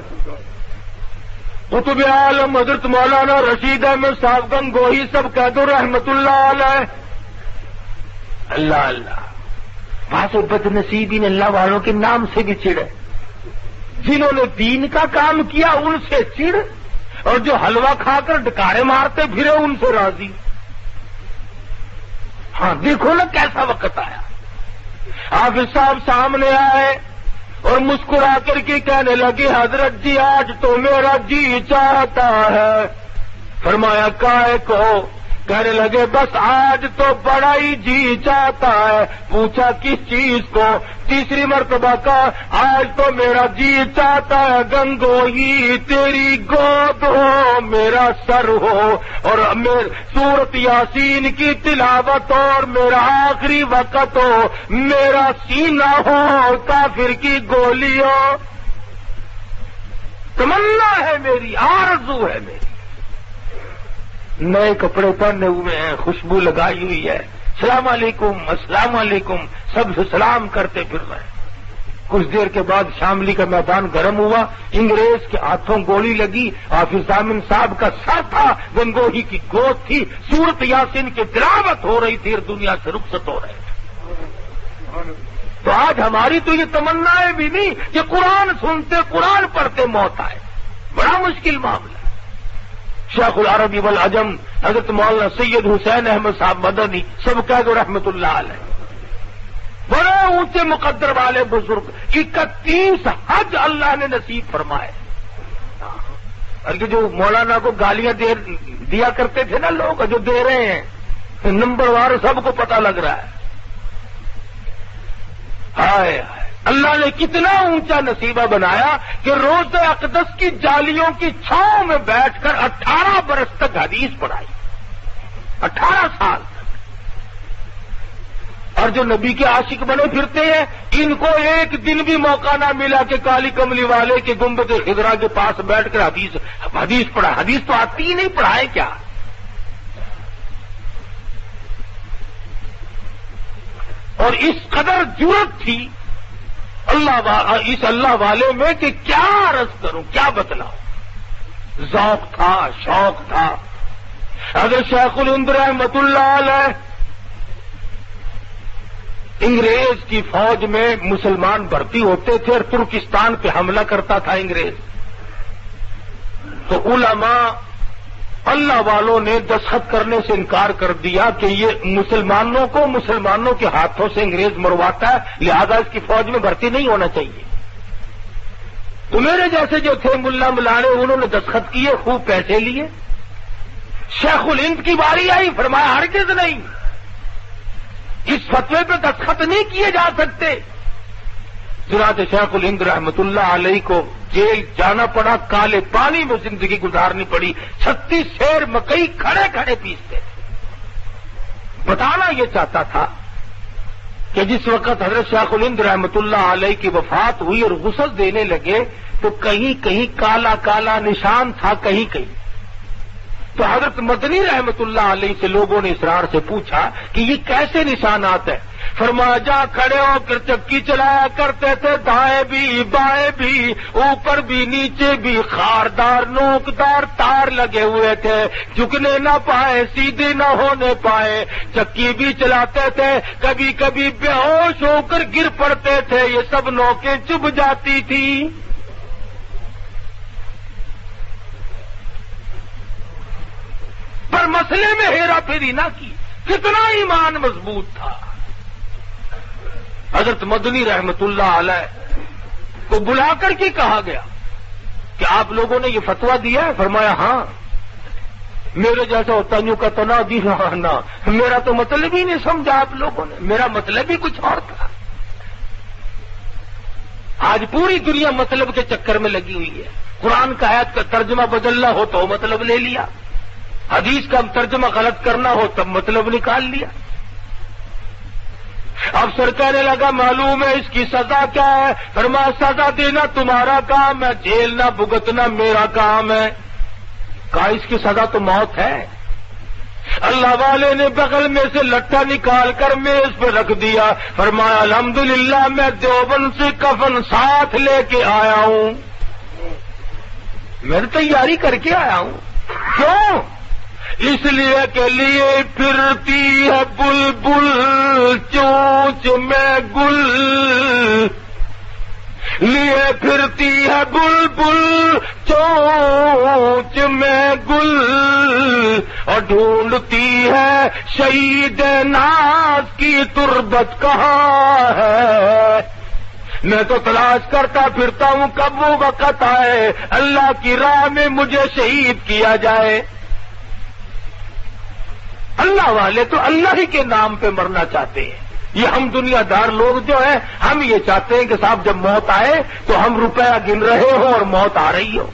قطب عالم حضرت مولانا رشید احمد صاحب گنگوہی سب کہہ دو رحمت اللہ علیہ۔ اللہ اللہ، بعض بدنصیبین اللہ والوں کے نام سے بھی چڑ ہے، جنہوں نے دین کا کام کیا ان سے چڑ، اور جو حلوہ کھا کر ڈکارے مارتے پھرے ان سے راضی۔ ہاں دیکھو نا کیسا وقت آیا۔ حافظ صاحب سامنے آئے اور مسکرا کر کے کہنے لگے حضرت جی آج تو میرا جی چاہتا ہے۔ فرمایا کائے کو؟ کہنے لگے بس آج تو بڑا ہی جی چاہتا ہے۔ پوچھا کس چیز کو؟ تیسری مرتبہ کہا آج تو میرا جی چاہتا ہے گنگوئی تیری گود ہو، میرا سر ہو، اور سورت یاسین کی تلاوت ہو، اور میرا آخری وقت ہو، میرا سینہ ہو اور کافر کی گولی ہو۔ تمنا ہے میری، آرزو ہے میری۔ نئے کپڑے پہنے ہوئے ہیں، خوشبو لگائی ہوئی ہے، السلام علیکم السلام علیکم سب سے سلام کرتے پھر رہے ہیں۔ کچھ دیر کے بعد شاملی کا میدان گرم ہوا، انگریز کے ہاتھوں گولی لگی، حافظ ضامن صاحب کا سر تھا، گنگوہی کی گود تھی، سورت یاسین کی تلاوت ہو رہی تھی اور دنیا سے رخصت ہو رہے تھے۔ تو آج ہماری تو یہ تمنا ہے بھی نہیں کہ قرآن سنتے قرآن پڑھتے موت آئے، بڑا مشکل معاملہ۔ شیخ العربی والعجم حضرت مولانا سید حسین احمد صاحب مدنی سب کہہ دو رحمت اللہ علیہ، بڑے اونچے مقدر والے بزرگ، 31 حج اللہ نے نصیب فرمائے۔ اور جو مولانا کو گالیاں دیا کرتے تھے نا لوگ، جو دے رہے ہیں نمبر وار سب کو پتہ لگ رہا ہے۔ ہائے اللہ نے کتنا اونچا نصیبہ بنایا کہ روز اقدس کی جالیوں کی چھاؤں میں بیٹھ کر 18 برس تک حدیث پڑھائی، 18 سال تک۔ اور جو نبی کے عاشق بنے پھرتے ہیں ان کو ایک دن بھی موقع نہ ملا کہ کالی کملی والے کے گنبد خضرا کے پاس بیٹھ کر حدیث پڑھا۔ حدیث تو آتی ہی نہیں، پڑھائے کیا؟ اور اس قدر جرأت تھی اس اللہ والے میں کہ کیا عرض کروں، کیا بتلاؤں۔ ذوق تھا، شوق تھا۔ حضرت شیخ الہند رحمت اللہ علیہ انگریز کی فوج میں مسلمان بھرتی ہوتے تھے اور ترکستان پہ حملہ کرتا تھا انگریز، تو علماء اللہ والوں نے دستخط کرنے سے انکار کر دیا کہ یہ مسلمانوں کو مسلمانوں کے ہاتھوں سے انگریز مرواتا ہے، لہذا اس کی فوج میں بھرتی نہیں ہونا چاہیے۔ تو میرے جیسے جو تھے ملا ملانے انہوں نے دستخط کیے، خوب پیسے لیے۔ شیخ الہند کی باری آئی، فرمایا ہرگز نہیں، اس فتوے پہ دستخط نہیں کیے جا سکتے۔ چنانچہ شیخ الہند رحمت اللہ علیہ کو جیل جانا پڑا، کالے پانی میں زندگی گزارنی پڑی، 36 سیر مکئی کھڑے کھڑے پیستے تھے۔ بتانا یہ چاہتا تھا کہ جس وقت حضرت شیخ الہند رحمت اللہ علیہ کی وفات ہوئی اور غسل دینے لگے تو کہیں کہیں کالا کالا نشان تھا، کہیں کہیں۔ تو حضرت مدنی رحمت اللہ علیہ سے لوگوں نے اسرار سے پوچھا کہ یہ کیسے نشانات ہیں؟ فرمایا جا کھڑے ہو کر چکی چلایا کرتے تھے، دائیں بھی بائیں بھی اوپر بھی نیچے بھی خاردار نوکدار تار لگے ہوئے تھے، جھکنے نہ پائے سیدھے نہ ہونے پائے، چکی بھی چلاتے تھے، کبھی کبھی بے ہوش ہو کر گر پڑتے تھے، یہ سب نوکیں چبھ جاتی تھی۔ پر مسئلے میں ہیرا پھیری نہ کی، کتنا ایمان مضبوط تھا۔ حضرت مدنی رحمت اللہ علیہ کو بلا کر کے کہا گیا کہ آپ لوگوں نے یہ فتویٰ دیا ہے؟ فرمایا ہاں۔ میرے جیسا ہوتا یوں کا تو نہ دی نہ، میرا تو مطلب ہی نہیں سمجھا آپ لوگوں نے، میرا مطلب ہی کچھ اور تھا۔ آج پوری دنیا مطلب کے چکر میں لگی ہوئی ہے۔ قرآن کا آیت کا ترجمہ بدلنا ہو تو مطلب لے لیا، حدیث کا ترجمہ غلط کرنا ہو تب مطلب نکال لیا۔ افسر کہنے لگا معلوم ہے اس کی سزا کیا ہے؟ فرمایا سزا دینا تمہارا کام ہے، جیل نہ بھگتنا میرا کام ہے۔ کہا اس کی سزا تو موت ہے۔ اللہ والے نے بغل میں سے لٹھا نکال کر میز پہ رکھ دیا، فرمایا الحمدللہ میں دیوبند سے کفن ساتھ لے کے آیا ہوں، میں نے تیاری کر کے آیا ہوں۔ کیوں؟ اس لیے کہ لیے پھرتی ہے بلبل چونچ میں گل، لیے پھرتی ہے بلبل چونچ میں گل، اور ڈھونڈتی ہے شہید ناز کی تربت کہاں ہے۔ میں تو تلاش کرتا پھرتا ہوں کب وہ وقت آئے اللہ کی راہ میں مجھے شہید کیا جائے۔ اللہ والے تو اللہ ہی کے نام پہ مرنا چاہتے ہیں۔ یہ ہم دنیا دار لوگ جو ہیں ہم یہ چاہتے ہیں کہ صاحب جب موت آئے تو ہم روپیہ گن رہے ہوں اور موت آ رہی ہو،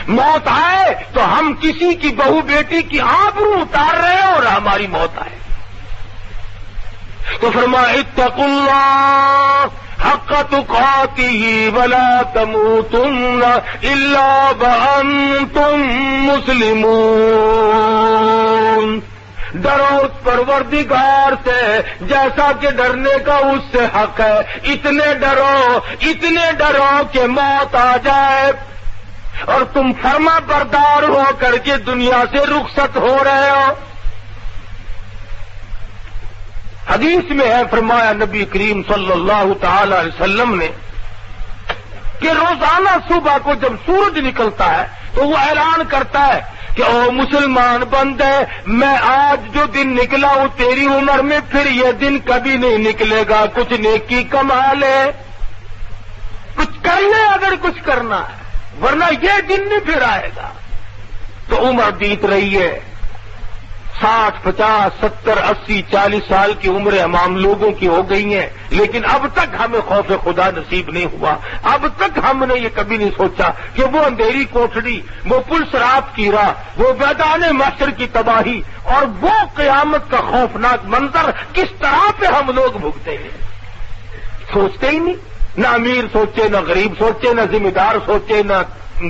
موت آئے تو ہم کسی کی بہو بیٹی کی آبرو اتار رہے ہوں اور ہماری موت آئے۔ تو فرمایا اتقوا اللہ حق تقاتہ ولا تموتن الا وانتم مسلمون، ڈرو اس پروردگار سے جیسا کہ ڈرنے کا اس سے حق ہے، اتنے ڈرو کہ موت آ جائے اور تم فرما بردار ہو کر کے دنیا سے رخصت ہو رہے ہو۔ حدیث میں ہے فرمایا نبی کریم صلی اللہ تعالی علیہ وسلم نے کہ روزانہ صبح کو جب سورج نکلتا ہے تو وہ اعلان کرتا ہے کہ او مسلمان بندے، میں آج جو دن نکلا ہوں تیری عمر میں پھر یہ دن کبھی نہیں نکلے گا، کچھ نیکی کما لے، کچھ کر لے اگر کچھ کرنا ہے، ورنہ یہ دن نہیں پھر آئے گا۔ تو عمر بیت رہی ہے، 60 50 70 80 40 سال کی عمریں ہم لوگوں کی ہو گئی ہیں، لیکن اب تک ہمیں خوف خدا نصیب نہیں ہوا۔ اب تک ہم نے یہ کبھی نہیں سوچا کہ وہ اندھیری کوٹڑی، وہ پلس رات کی راہ، وہ میدان محشر کی تباہی اور وہ قیامت کا خوفناک منظر کس طرح پہ ہم لوگ بھگتے ہیں۔ سوچتے ہی نہیں، نہ امیر سوچے، نہ غریب سوچے، نہ ذمہ دار سوچے، نہ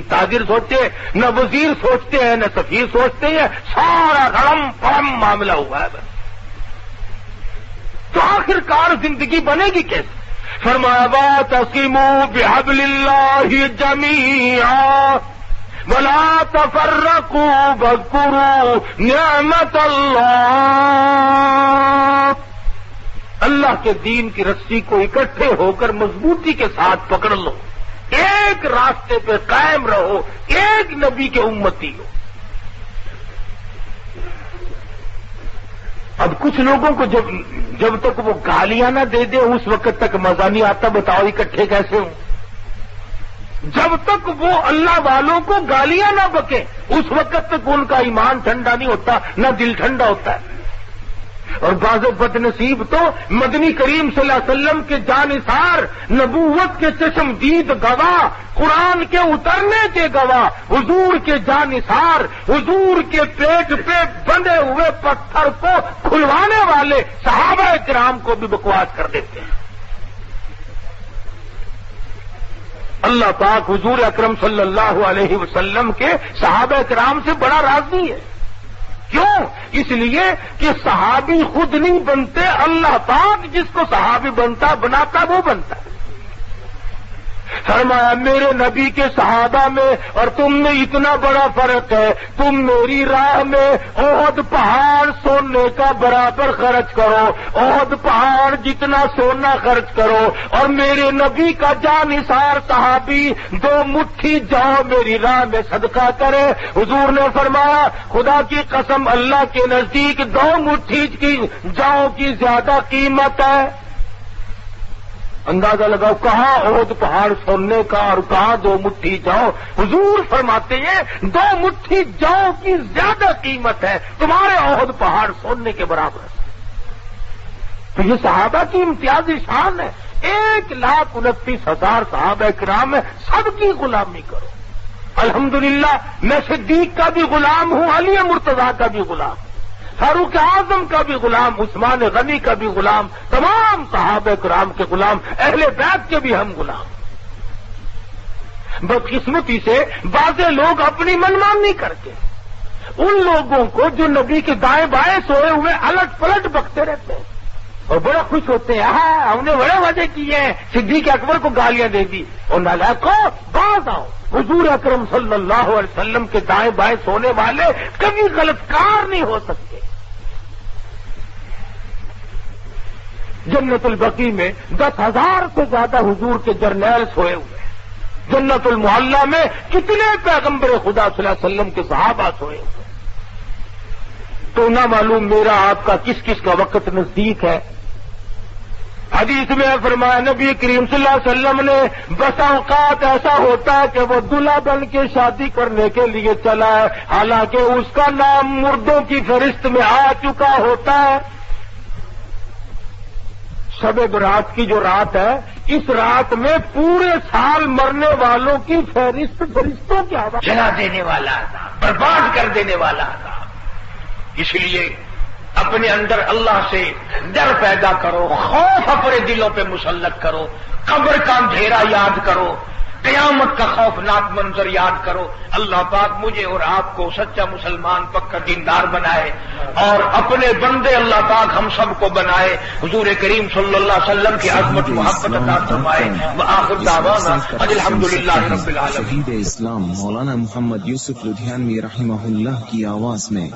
تاجر سوچے، نہ وزیر سوچتے ہیں، نہ سفیر سوچتے ہیں، سارا غلم پڑم معاملہ ہوا ہے بس۔ تو آخر کار زندگی بنے گی کیسے؟ فرمایا واعتصموا بحبل اللہ جمیعا ولا تفرقوا واذکروا نعمت اللہ، اللہ کے دین کی رسی کو اکٹھے ہو کر مضبوطی کے ساتھ پکڑ لو، ایک راستے پہ قائم رہو، ایک نبی کے امتی ہو۔ اب کچھ لوگوں کو جب تک وہ گالیاں نہ دے دے اس وقت تک مزہ نہیں آتا، بتاؤ اکٹھے کیسے ہوں؟ جب تک وہ اللہ والوں کو گالیاں نہ بکے اس وقت تک ان کا ایمان ٹھنڈا نہیں ہوتا، نہ دل ٹھنڈا ہوتا ہے۔ اور بعض بد نصیب تو مدنی کریم صلی اللہ علیہ وسلم کے جانثار، نبوت کے چشمدید گواہ، قرآن کے اترنے کے گواہ، حضور کے جانثار، حضور کے پیٹ پہ بندھے ہوئے پتھر کو کھلوانے والے صحابہ کرام کو بھی بکواس کر دیتے ہیں۔ اللہ پاک حضور اکرم صلی اللہ علیہ وسلم کے صحابہ کرام سے بڑا راضی ہے۔ کیوں؟ اس لیے کہ صحابی خود نہیں بنتے، اللہ پاک جس کو صحابی بناتا وہ بنتا ہے۔ فرمایا میرے نبی کے صحابہ میں اور تم میں اتنا بڑا فرق ہے، تم میری راہ میں احد پہاڑ سونے کا برابر خرچ کرو، احد پہاڑ جتنا سونا خرچ کرو، اور میرے نبی کا جانثار صحابی 2 مٹھی جاؤ میری راہ میں صدقہ کرے۔ حضور نے فرمایا خدا کی قسم اللہ کے نزدیک 2 مٹھی کی جاؤ کی زیادہ قیمت ہے۔ اندازہ لگاؤ کہاں احد پہاڑ سونے کا اور کہاں 2 مٹھی جاؤ۔ حضور فرماتے ہیں 2 مٹھی جاؤ کی زیادہ قیمت ہے، تمہارے احد پہاڑ سونے کے برابر ہے۔ تو یہ صحابہ کی امتیازی شان ہے۔ 1,29,000 صحابہ کرام ہے، سب کی غلامی کرو۔ الحمدللہ میں صدیق کا بھی غلام ہوں، علی مرتضیٰ کا بھی غلام ہوں، فاروق اعظم کا بھی غلام، عثمان غنی کا بھی غلام، تمام صحابہ کرام کے غلام، اہل بیت کے بھی ہم غلام۔ بدقسمتی سے بعض لوگ اپنی منمانی کرتے ان لوگوں کو جو نبی کے دائیں بائیں سوئے ہوئے الٹ پلٹ بکتے رہتے ہیں، اور بڑا خوش ہوتے ہیں، ہم نے بڑے مزے کیے ہیں، صدیق اکبر کو گالیاں دے دی، اور نالائقو باز آؤ، حضور اکرم صلی اللہ علیہ وسلم کے دائیں بائیں سونے والے کبھی غلط کار نہیں ہو سکتے۔ جنت البقیع میں 10,000 سے زیادہ حضور کے جرنیل سوئے ہوئے ہیں، جنت المعلا میں کتنے پیغمبر خدا صلی اللہ علیہ وسلم کے صحابہ سوئے ہوئے ہیں۔ تو نہ معلوم میرا آپ کا کس کس کا وقت نزدیک ہے۔ حدیث میں فرمایا نبی کریم صلی اللہ علیہ وسلم نے بسا اوقات ایسا ہوتا ہے کہ وہ دلہا بن کے شادی کرنے کے لیے چلا ہے، حالانکہ اس کا نام مردوں کی فہرست میں آ چکا ہوتا ہے۔ شب برات کی جو رات ہے، اس رات میں پورے سال مرنے والوں کی فہرست فرشتوں کی آواز جلا دینے والا تھا، برباد کر دینے والا تھا۔ اس لیے اپنے اندر اللہ سے ڈر پیدا کرو، خوف اپنے دلوں پہ مسلط کرو، قبر کا اندھیرا یاد کرو، قیامت کا خوفناک منظر یاد کرو۔ اللہ پاک مجھے اور آپ کو سچا مسلمان پکا دیندار بنائے، اور اپنے بندے اللہ پاک ہم سب کو بنائے، حضور کریم صلی اللہ علیہ وسلم کی عظمت محبت عطا فرمائے۔ وآخر دعوانا الحمدللہ رب العالمین۔ شہید اسلام مولانا محمد یوسف لدھیانوی رحمہ اللہ کی آواز میں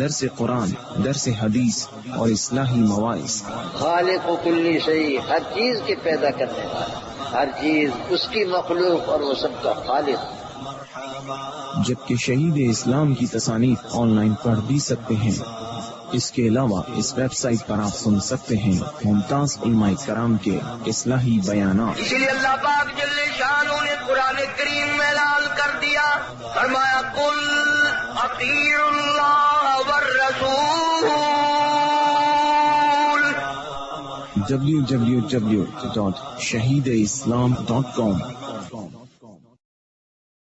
درس قرآن، درس حدیث اور اصلاحی مواعظ۔ خالق و کلی شیء، ہر چیز کے پیدا کرنے والا، ہر چیز اس کی مخلوق اور وہ سب کا خالق۔ جبکہ شہید اسلام کی تصانیف آن لائن پڑھ بھی سکتے ہیں۔ اس کے علاوہ اس ویب سائٹ پر آپ سن سکتے ہیں ممتاز علماء کرام کے اصلاحی بیانات۔ اسی لیے اللہ پاک جل شانہ نے قرآن کریم میں اعلان کر دیا، فرمایا قل اطیعوا اللہ والرسول۔ www.shahideislam.com